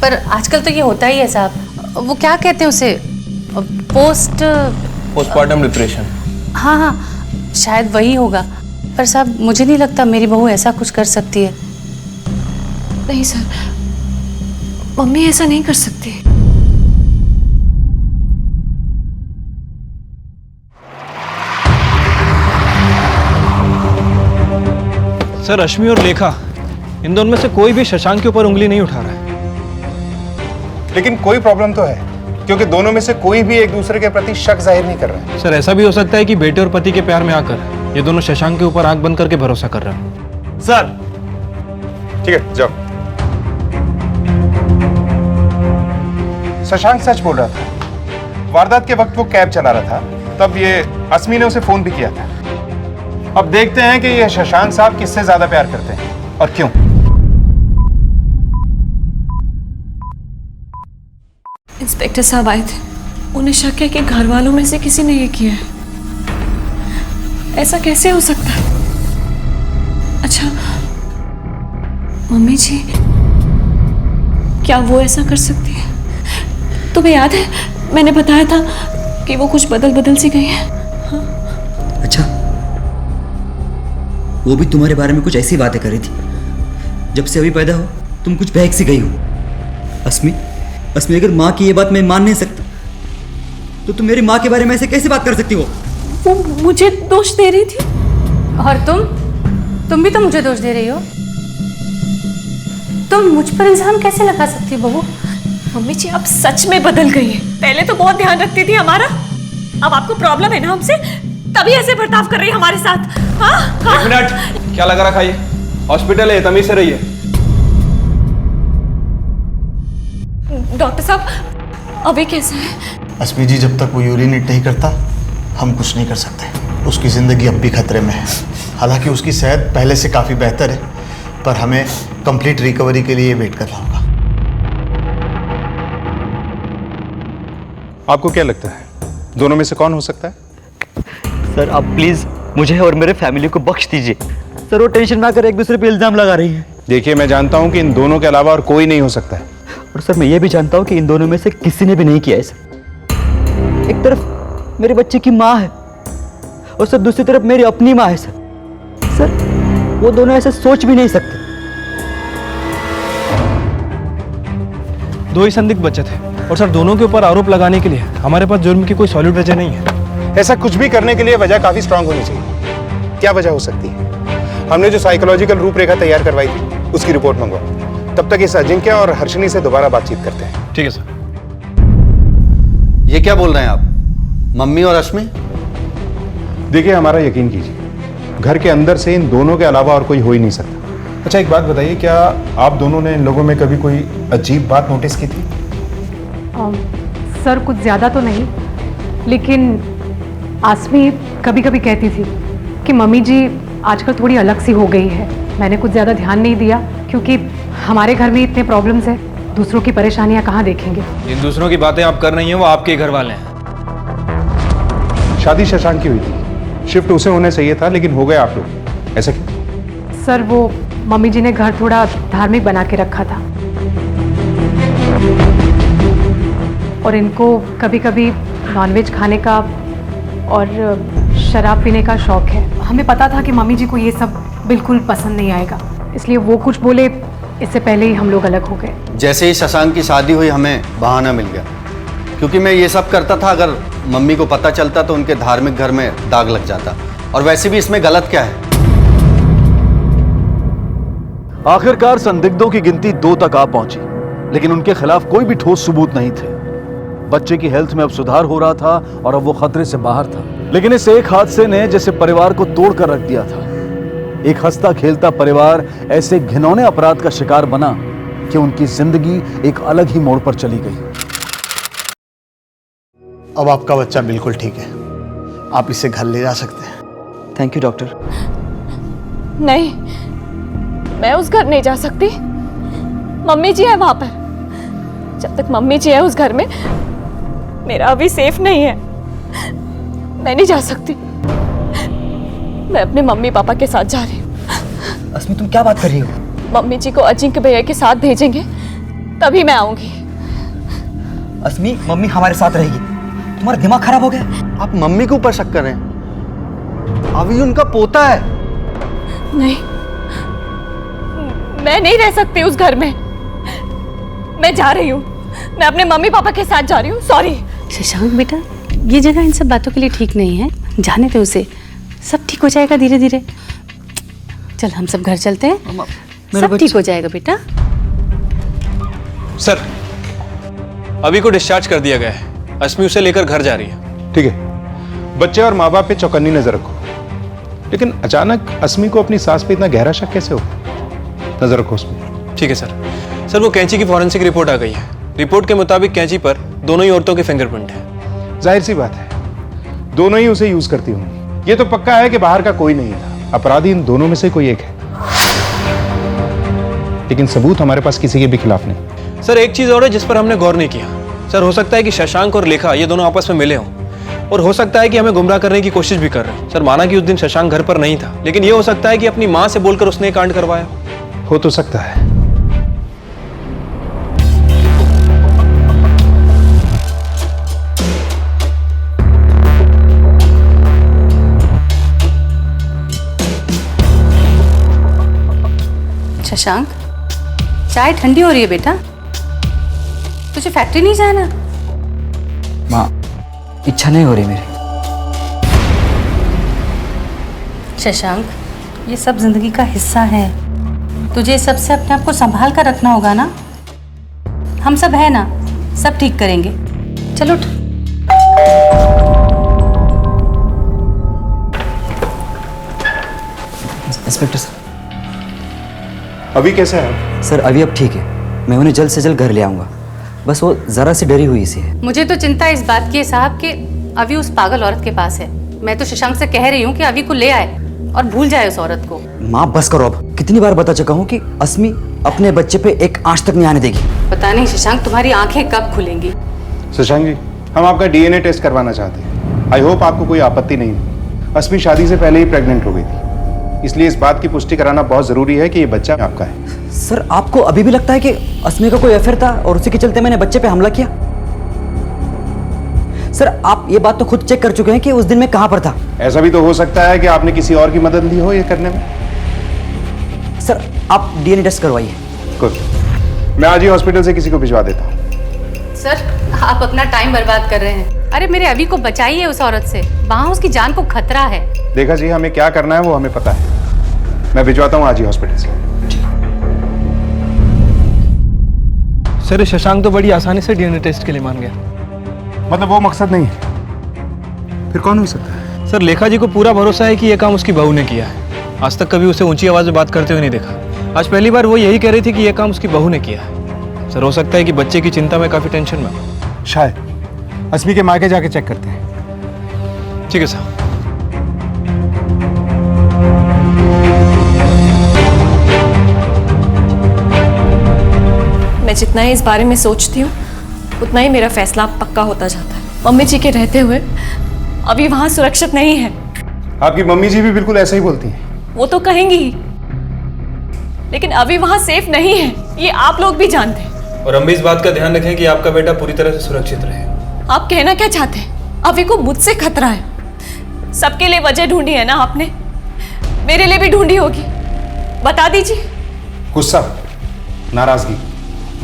पर आजकल तो ये होता ही है साहब, वो क्या कहते हैं उसे, पोस्टमार्टम डिप्रेशन। हाँ, शायद वही होगा। पर साहब, मुझे नहीं लगता मेरी बहू ऐसा कुछ कर सकती है। नहीं सर, मम्मी ऐसा नहीं कर सकती। सर, रश्मि और लेखा, इन दोनों में से कोई भी शशांक के ऊपर उंगली नहीं उठा रहा है। लेकिन कोई प्रॉब्लम तो है, क्योंकि दोनों में से कोई भी एक दूसरे के प्रति शक जाहिर नहीं कर रहा है। सर, ऐसा भी हो सकता है कि बेटे और पति के प्यार में आकर ये दोनों शशांक के ऊपर आंख बंद करके भरोसा कर रहे हैं। सर, ठीक है, जाओ। शशांक सच बोल रहा था। वारदात के वक्त वो कैब चला रहा था, तब ये अस्मी ने उसे फोन भी किया था। अब देखते हैं कि ये शशांक साहब किससे ज्यादा प्यार करते हैं और क्यों। इंस्पेक्टर साहब आए थे, उन्हें शक है कि घर वालों में से किसी ने ये किया है। ऐसा कैसे हो सकता है? अच्छा, मम्मी जी, क्या वो ऐसा कर सकती है? तुम्हें याद है मैंने बताया था कि वो कुछ बदल सी गई है। हाँ? अच्छा, वो भी तुम्हारे बारे में कुछ ऐसी बातें कर रही थी। जब से अभी पैदा हो तुम कुछ बहक सी गई हो। अस्मी, अगर माँ की ये बात मैं मान नहीं सकता, तो तुम मेरी माँ के बारे में ऐसे कैसे बात कर सकती हो? वो मुझे दोष दे रही थी। और तुम भी तो मुझे दोष दे रही हो। तुम मुझ पर इल्जाम कैसे लगा सकती हो बहू? मम्मी जी, आप सच में बदल गई है। पहले तो बहुत ध्यान रखती थी हमारा, अब आपको प्रॉब्लम है ना हमसे, तभी ऐसे बर्ताव कर रही है हमारे साथ। हाँ? एक मिनट, क्या लगा रखा है? हॉस्पिटल है, तमीज से रहिए। डॉक्टर साहब, अभी कैसा है? अस्मी जी, जब तक वो यूरिनेट नहीं करता हम कुछ नहीं कर सकते। उसकी ज़िंदगी अब भी खतरे में है। हालांकि उसकी सेहत पहले से काफ़ी बेहतर है, पर हमें कंप्लीट रिकवरी के लिए वेट करना होगा। आपको क्या लगता है दोनों में से कौन हो सकता है? सर, आप प्लीज मुझे और मेरे फैमिली को बख्श दीजिए। सर, वो टेंशन ना कर एक दूसरे पे इल्जाम लगा रही है। देखिए, मैं जानता हूं कि इन दोनों के अलावा और कोई नहीं हो सकता है। और सर, मैं ये भी जानता हूं कि इन दोनों में से किसी ने भी नहीं किया है सर। एक तरफ मेरे बच्चे की माँ है और सर दूसरी तरफ मेरी अपनी माँ है सर, वो दोनों ऐसे सोच भी नहीं सकते। दो ही संदिग्ध बचे थे और सर दोनों के ऊपर आरोप लगाने के लिए हमारे पास जुर्म की कोई सॉलिड वजह नहीं है। ऐसा कुछ भी करने के लिए वजह काफी स्ट्रांग होनी चाहिए। क्या वजह हो सकती है? हमने जो साइकोलॉजिकल रूपरेखा तैयार करवाई थी उसकी रिपोर्ट मंगवाओ। तब तक इस अजिंक्य और हर्षिनी से दोबारा बातचीत करते हैं। ठीक है सर। ये क्या बोल रहे हैं आप? मम्मी और अस्मी? देखिए, हमारा यकीन कीजिए, घर के अंदर से इन दोनों के अलावा और कोई हो ही नहीं सकता। अच्छा, एक बात बताइए, क्या आप दोनों ने इन लोगों में कभी कोई अजीब बात नोटिस की थी? सर, कुछ ज़्यादा तो नहीं, लेकिन आसमी कभी कभी कहती थी कि मम्मी जी आजकल थोड़ी अलग सी हो गई है। मैंने कुछ ज़्यादा ध्यान नहीं दिया क्योंकि हमारे घर में इतने प्रॉब्लम्स हैं, दूसरों की परेशानियां कहाँ देखेंगे। जिन दूसरों की बातें आप कर रही हैं वो आपके घर वाले हैं। शादी शशांक की हुई थी, शिफ्ट उसे होना चाहिए था, लेकिन हो गए आप लोग। ऐसा क्यों? सर, वो मम्मी जी ने घर थोड़ा धार्मिक बना के रखा था और इनको कभी कभी नॉनवेज खाने का और शराब पीने का शौक है। हमें पता था कि मम्मी जी को ये सब बिल्कुल पसंद नहीं आएगा, इसलिए वो कुछ बोले इससे पहले ही हम लोग अलग हो गए। जैसे ही शशांक की शादी हुई हमें बहाना मिल गया, क्योंकि मैं ये सब करता था, अगर मम्मी को पता चलता तो उनके धार्मिक घर में दाग लग जाता। और वैसे भी इसमें गलत क्या है? आखिरकार संदिग्धों की गिनती 2 तक आ पहुंची, लेकिन उनके खिलाफ कोई भी ठोस सबूत नहीं थे। बच्चे की हेल्थ में अब सुधार हो रहा था और अब वो खतरे से बाहर था। लेकिन इस एक हादसे ने जैसे परिवार को तोड़ कर रख दिया था। एक हंसता खेलता परिवार ऐसे घिनौने अपराध का शिकार बना कि उनकी जिंदगी एक अलग ही मोड़ पर चली गई। अब आपका बच्चा बिल्कुल ठीक है, आप इसे घर ले जा सकते हैं। Thank you doctor. नहीं, मैं उस घर नहीं जा सकती। मम्मी जी है वहां पर। जब तक मम्मी जी है उस घर में, मेरा अभी सेफ नहीं है। मैं नहीं जा सकती। मैं अपने मम्मी पापा के साथ जा रही हूँ। अस्मी तुम क्या बात कर रही हो? मम्मी जी को अजिंक्य भैया के साथ भेजेंगे, तभी मैं आऊंगी। अस्मी, मम्मी हमारे साथ रहेगी। तुम्हारा दिमाग खराब हो गया? आप मम्मी के ऊपर शक कर रहे हैं? अभी उनका पोता है। नहीं, मैं नहीं रह सकती उस घर में। मैं जा रही हूँ। मैं अपने मम्मी पापा के साथ जा रही हूँ। सॉरी। शशांक बेटा, ये जगह इन सब बातों के लिए ठीक नहीं है। जाने दे उसे, सब ठीक हो जाएगा धीरे धीरे। चल हम सब घर चलते हैं, सब ठीक हो जाएगा बेटा। सर, अभी को डिस्चार्ज कर दिया गया है। अस्मी उसे लेकर घर जा रही है। ठीक है, बच्चे और माँ बाप पे चौकन्नी नजर रखो। लेकिन अचानक अस्मी को अपनी सास पे इतना गहरा शक कैसे हो? नजर रखो उसमें। ठीक है सर। सर, वो कैंची की फॉरेंसिक रिपोर्ट आ गई है। रिपोर्ट के मुताबिक कैंची पर दोनों ही औरतों के फिंगरप्रिंट है। जाहिर सी बात है, दोनों ही उसे यूज करती होंगी। ये तो पक्का है कि बाहर का कोई नहीं था। अपराधी इन दोनों में से कोई एक है, लेकिन सबूत हमारे पास किसी के भी खिलाफ नहीं। सर, एक चीज और है जिस पर हमने गौर नहीं किया। सर, हो सकता है कि शशांक और लेखा ये दोनों आपस में मिले हों, और हो सकता है कि हमें गुमराह करने की कोशिश भी कर रहे हैं। सर, माना कि उस दिन शशांक घर पर नहीं था, लेकिन ये हो सकता है कि अपनी माँ से बोलकर उसने कांड करवाया। हो तो सकता है। शशांक, चाय ठंडी हो रही है बेटा। तुझे फैक्ट्री नहीं जाना? माँ, इच्छा नहीं हो रही मेरी। शशांक, ये सब जिंदगी का हिस्सा है। तुझे सबसे अपने आप को संभाल कर रखना होगा ना। हम सब है ना, सब ठीक करेंगे। चलो उठ। इंस्पेक्टर सर, अभी कैसा है? सर अभी अब ठीक है। मैं उन्हें जल्द से जल्द घर ले आऊंगा। बस वो जरा सी डरी हुई सी है। मुझे तो चिंता इस बात की है साहब कि अभी उस पागल औरत के पास है। मैं तो शशांक से कह रही हूँ कि अभी को ले आए और भूल जाए उस औरत को। माँ बस करो अब। कितनी बार बता चुका हूँ कि अस्मी अपने बच्चे पे एक आंच तक नहीं आने देगी। पता नहीं शशांक, तुम्हारी आंखें कब खुलेंगी। शशांक जी, हम आपका डीएनए टेस्ट करवाना चाहते हैं। आई होप आपको कोई आपत्ति नहीं है। अस्मी शादी से पहले ही प्रेग्नेंट हो गई थी, इसलिए इस बात की पुष्टि कराना बहुत जरूरी है कि ये बच्चा आपका है। सर, आपको अभी भी लगता है कि अस्मी का कोई अफेयर था और उसी के चलते मैंने बच्चे पे हमला किया? सर, आप ये बात तो खुद चेक कर चुके हैं कि उस दिन मैं कहां पर था। ऐसा भी तो हो सकता है कि आपने किसी और की मदद ली हो ये करने में। सर, आप डीएनए टेस्ट करवाइए। गुड, मैं आज ही हॉस्पिटल से किसी को भिजवा देता हूँ। सर, आप अपना टाइम बर्बाद कर रहे हैं। अरे मेरे अभी को बचाइए उस औरत से। वहां उसकी जान को खतरा है। देखा जी, हमें क्या करना है वो हमें पता है। मैं भिजवाता हूँ आज ही हॉस्पिटल से। सर, शशांक तो बड़ी आसानी से डीएनए टेस्ट के लिए मान गया। मतलब वो मकसद नहीं है, फिर कौन हो सकता है? सर, लेखा जी को पूरा भरोसा है कि यह काम उसकी बहू ने किया है। आज तक कभी उसे ऊंची आवाज में बात करते हुए नहीं देखा। आज पहली बार वो यही कह रही थी कि यह काम उसकी बहू ने किया है। सर, हो सकता है कि बच्चे की चिंता में काफी टेंशन में। शायद अस्मी के मायके जाके चेक करते हैं। ठीक है सर। मैं जितना ही इस बारे में सोचती हूँ, उतना ही मेरा फैसला पक्का होता जाता है। मम्मी जी के रहते हुए अभी वहाँ सुरक्षित नहीं है। आपकी मम्मी जी भी बिल्कुल ऐसा ही बोलती हैं। वो तो कहेंगी ही, लेकिन अभी वहाँ सेफ नहीं है, ये आप लोग भी जानते हैं। और हम भी इस बात का ध्यान रखें कि आपका बेटा पूरी तरह से सुरक्षित रहे। आप कहना क्या चाहते हैं? अभी को मुझसे खतरा है। सबके लिए वजह ढूंढी है ना आपने, मेरे लिए भी ढूंढी होगी। बता दीजिए। गुस्सा, नाराजगी,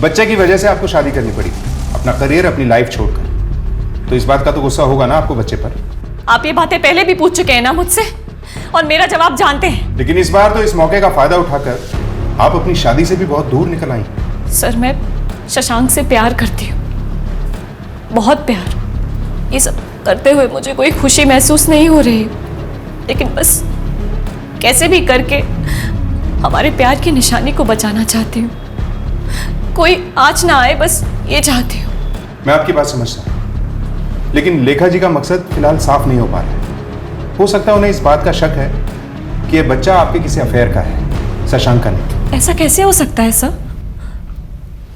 बच्चे की वजह से आपको शादी करनी पड़ी, अपना करियर, अपनी लाइफ छोड़कर। तो इस बात का तो गुस्सा होगा ना आपको बच्चे पर। आप ये बातें पहले भी पूछ चुके हैं ना मुझसे, और मेरा जवाब जानते हैं। लेकिन इस बार तो इस मौके का फायदा उठाकर आप अपनी शादी से भी बहुत दूर निकल आई। सर, मैं शशांक से प्यार करती हूँ, बहुत प्यार। ये सब करते हुए मुझे कोई खुशी महसूस नहीं हो रही, लेकिन बस कैसे भी करके हमारे प्यार की निशानी को बचाना चाहती हूँ। कोई आँच ना आए, बस ये चाहती हूँ। मैं आपकी बात समझता हूँ, लेकिन लेखा जी का मकसद फिलहाल साफ नहीं हो पा रहा है। हो सकता है उन्हें इस बात का शक है कि यह बच्चा आपके किसी अफेयर का है, शशांक का नहीं। ऐसा कैसे हो सकता है सर?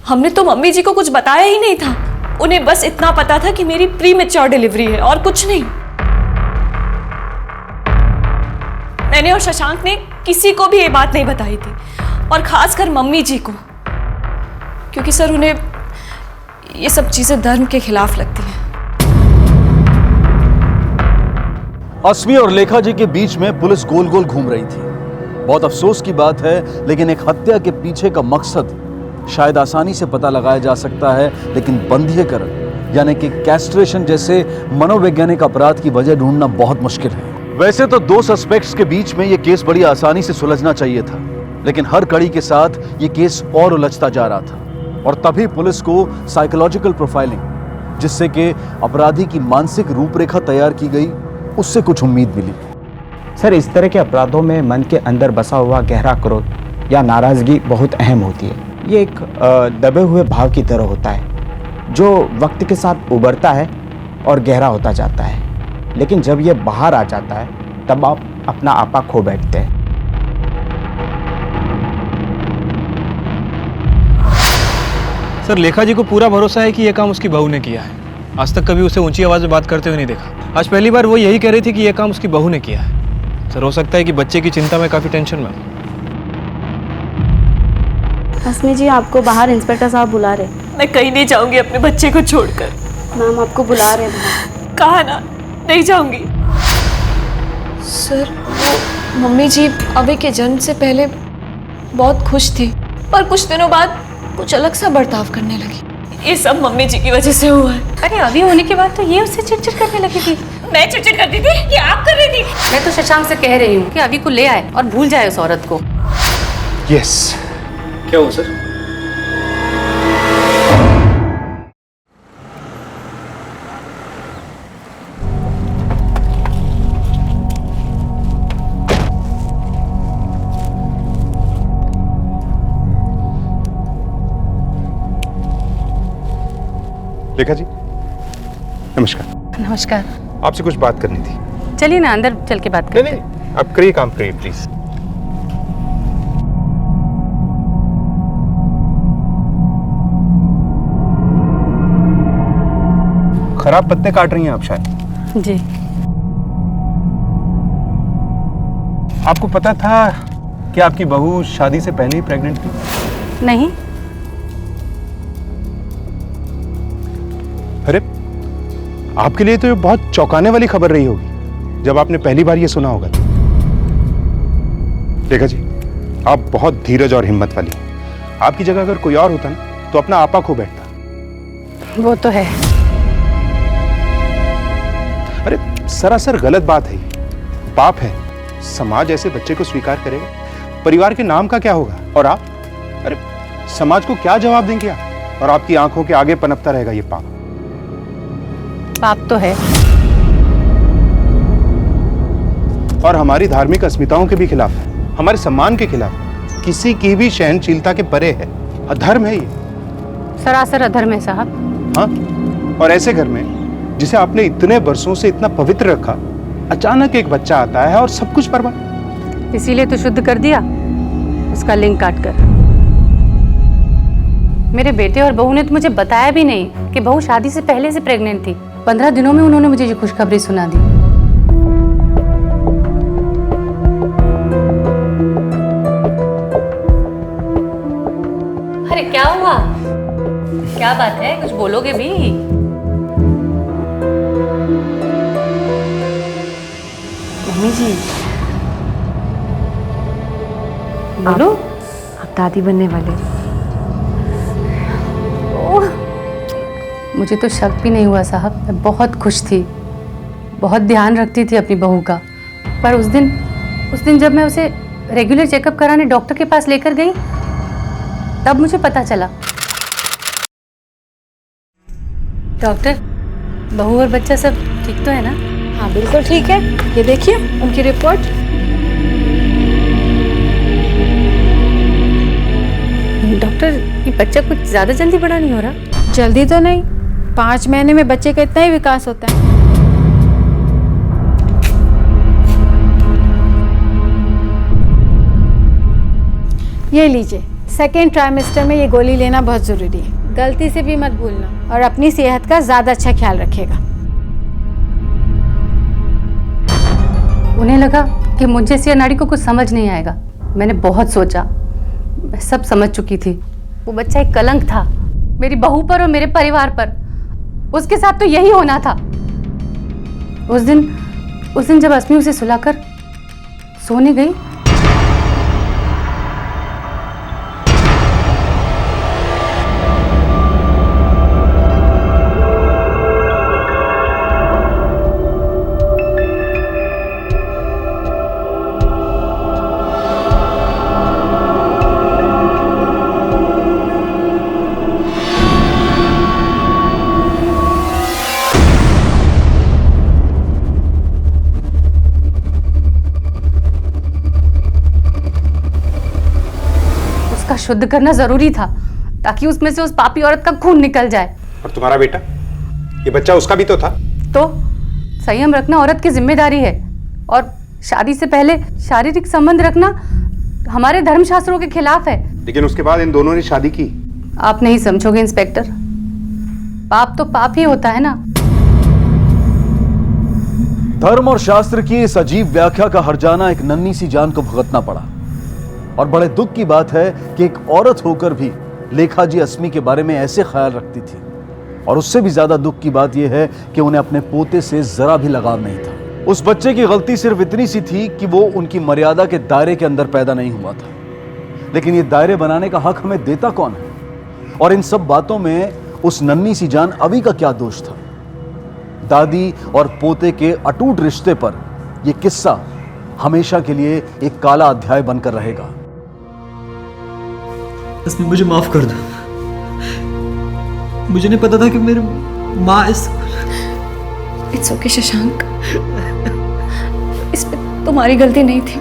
हमने तो मम्मी जी को कुछ बताया ही नहीं था। उन्हें बस इतना पता था कि मेरी प्री मैच्योर डिलीवरी है, और कुछ नहीं। मैंने और शशांक ने किसी को भी ये बात नहीं बताई थी, और खासकर मम्मी जी को, क्योंकि सर उन्हें ये सब चीजें धर्म के खिलाफ लगती हैं। अस्मी और लेखा जी के बीच में पुलिस गोल गोल घूम रही थी। बहुत अफसोस की बात है, लेकिन एक हत्या के पीछे का मकसद शायद आसानी से पता लगाया जा सकता है, लेकिन बंधीकरण यानी कि कैस्ट्रेशन जैसे मनोवैज्ञानिक अपराध की वजह ढूंढना बहुत मुश्किल है। वैसे तो दो सस्पेक्ट्स के बीच में यह केस बड़ी आसानी से सुलझना चाहिए था, लेकिन हर कड़ी के साथ यह केस और उलझता जा रहा था। और तभी पुलिस को साइकोलॉजिकल प्रोफाइलिंग, जिससे कि अपराधी की मानसिक रूपरेखा तैयार की गई, उससे कुछ उम्मीद मिली। सर, इस तरह के अपराधों में मन के अंदर बसा हुआ गहरा क्रोध या नाराजगी बहुत अहम होती है। ये एक दबे हुए भाव की तरह होता है जो वक्त के साथ उभरता है और गहरा होता जाता है, लेकिन जब ये बाहर आ जाता है तब आप अपना आपा खो बैठते हैं। सर, लेखा जी को पूरा भरोसा है कि यह काम उसकी बहू ने किया है। आज तक कभी उसे ऊंची आवाज में बात करते हुए नहीं देखा। आज पहली बार वो यही कह रही थी कि यह काम उसकी बहू ने किया है। सर, हो सकता है कि बच्चे की चिंता में काफी टेंशन में। अस्मी जी, आपको बाहर इंस्पेक्टर साहब बुला रहे। मैं कहीं नहीं जाऊंगी अपने बच्चे को छोड़कर। मैम, आपको बुला रहे हैं। कहा ना, नहीं जाऊंगी। सर, वो मम्मी जी अभी के जन्म से पहले बहुत खुश थी, पर कुछ दिनों बाद कुछ अलग सा बर्ताव करने लगी। ये सब मम्मी जी की वजह से हुआ है। अरे अभी होने के बाद तो ये उससे चिड़चिड़ करने लगी थी। मैं चिड़चिड़ करती थी कि आप कर रही थी? मैं तो शशांक से कह रही हूँ कि अभी को ले आए और भूल जाए उस औरत को। यस। क्या हुआ सर? लेखा जी, नमस्कार। नमस्कार। आपसे कुछ बात करनी थी। चलिए ना, अंदर चल के बात करते हैं। नहीं, आप करिए, काम करिए प्लीज। खराब पत्ते काट रही हैं आप शायद। जी। आपको पता था कि आपकी बहू शादी से पहले ही प्रेग्नेंट थी? नहीं। अरे, आपके लिए तो ये बहुत चौंकाने वाली खबर रही होगी जब आपने पहली बार ये सुना होगा। लेखा जी, आप बहुत धीरज और हिम्मत वाली हैं। आपकी जगह अगर कोई और होता ना तो अपना आपा खो बैठता। वो तो है। अरे, सरासर गलत बात है ये। पाप है। समाज ऐसे बच्चे को स्वीकार करेगा? परिवार के नाम का क्या होगा? और आप, अरे समाज को क्या जवाब देंगे आप? और आपकी आंखों के आगे पनपता रहेगा ये पाप। पाप तो है, और हमारी धार्मिक अस्मिताओं के भी खिलाफ है, हमारे सम्मान के खिलाफ है, किसी की भी सहनशीलता के परे है। अधर्म है ये। सरासर अधर्म है साहब। हाँ, और ऐसे घर में जिसे आपने इतने बरसों से इतना पवित्र रखा, अचानक एक बच्चा आता है और सब कुछ बर्बाद। इसीलिए तो शुद्ध कर दिया उसका लिंग काट कर। मेरे बेटे और बहू ने तो मुझे बताया भी नहीं कि बहू शादी से पहले से प्रेग्नेंट थी। 15 दिनों में उन्होंने मुझे ये खुशखबरी सुना दी। अरे क्या हुआ? क्या बात है? कुछ बोलोगे भी? मम्मी जी, बोलो। आप दादी बनने वाले। मुझे तो शक भी नहीं हुआ साहब, मैं बहुत खुश थी, बहुत ध्यान रखती थी अपनी बहू का। पर उस दिन जब मैं उसे रेगुलर चेकअप कराने डॉक्टर के पास लेकर गई, तब मुझे पता चला। डॉक्टर, बहू और बच्चा सब ठीक तो है ना? हाँ बिल्कुल ठीक है। ये देखिए उनकी रिपोर्ट। डॉक्टर, ये बच्चा कुछ ज़्यादा जल्दी बड़ा नहीं हो रहा? जल्दी तो नहीं, 5 महीने में बच्चे का इतना ही विकास होता है। ये लीजिए, सेकेंड ट्राइमेस्टर में ये गोली लेना बहुत ज़रूरी है। गलती से भी मत भूलना और अपनी सेहत का ज़्यादा अच्छा ख्याल रखिएगा। उन्हें लगा कि मुझे जैसी अनाड़ी को कुछ समझ नहीं आएगा। मैंने बहुत सोचा, मैं सब समझ चुकी थी। वो बच्चा एक कलंक था मेरी बहू पर और मेरे परिवार पर। उसके साथ तो यही होना था। उस दिन जब अस्मी उसे सुलाकर सोने गई, शुद्ध करना जरूरी था ताकि उसमें से उस पापी औरत का खून निकल जाए। और तुम्हारा बेटा, ये बच्चा उसका भी तो था। तो संयम रखना औरत की जिम्मेदारी है, और शादी से पहले शारीरिक संबंध रखना हमारे धर्मशास्त्रों के खिलाफ है। लेकिन उसके बाद इन दोनों ने शादी की। आप नहीं समझोगे इंस्पेक्टर, पाप तो पाप ही होता है ना। धर्म और शास्त्र की इस अजीब व्याख्या का हर्जाना एक नन्ही सी जान को भुगतना पड़ा। और बड़े दुख की बात है कि एक औरत होकर भी लेखा जी अस्मी के बारे में ऐसे ख्याल रखती थी। और उससे भी ज्यादा दुख की बात यह है कि उन्हें अपने पोते से जरा भी लगाव नहीं था। उस बच्चे की गलती सिर्फ इतनी सी थी कि वो उनकी मर्यादा के दायरे के अंदर पैदा नहीं हुआ था। लेकिन ये दायरे बनाने का हक हमें देता कौन है? और इन सब बातों में उस नन्ही सी जान अभी का क्या दोष था? दादी और पोते के अटूट रिश्ते पर यह किस्सा हमेशा के लिए एक काला अध्याय बनकर रहेगा। अस्मी, मुझे माफ कर दो। मुझे नहीं पता था कि मेरी माँ इस। इट्स ओके शशांक, इसमें तुम्हारी गलती नहीं थी।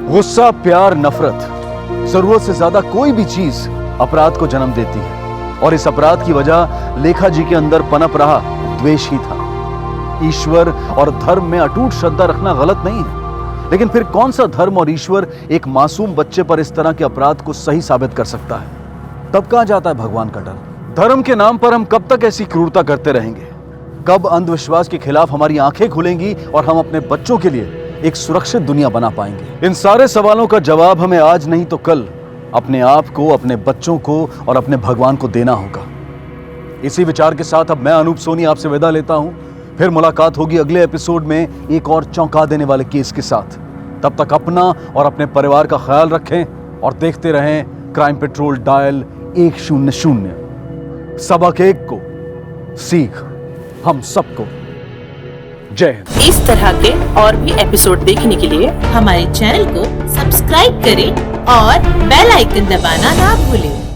गुस्सा, प्यार, नफरत, जरूरत से ज्यादा कोई भी चीज अपराध को जन्म देती है। और इस अपराध की वजह लेखा जी के अंदर पनप रहा द्वेष ही था। ईश्वर और धर्म में अटूट श्रद्धा रखना गलत नहीं है, लेकिन फिर कौन सा धर्म और ईश्वर एक मासूम बच्चे पर इस तरह के अपराध को सही साबित कर सकता है? तब कहां जाता है भगवान का डर? धर्म के नाम पर हम कब तक ऐसी क्रूरता करते रहेंगे? कब अंधविश्वास के खिलाफ हमारी आंखें खुलेंगी और हम अपने बच्चों के लिए एक सुरक्षित दुनिया बना पाएंगे? इन सारे सवालों का जवाब हमें आज नहीं तो कल अपने आप को, अपने बच्चों को और अपने भगवान को देना होगा। इसी विचार के साथ अब मैं अनूप सोनी आपसे विदा लेता हूं। फिर मुलाकात होगी अगले एपिसोड में एक और चौंका देने वाले केस के साथ। तब तक अपना और अपने परिवार का ख्याल रखें और देखते रहें क्राइम पेट्रोल डायल 100। सबक एक को सीख हम सबको। जय हिंद। इस तरह के और भी एपिसोड देखने के लिए हमारे चैनल को सब्सक्राइब करें और बेल आइकन दबाना ना भूलें।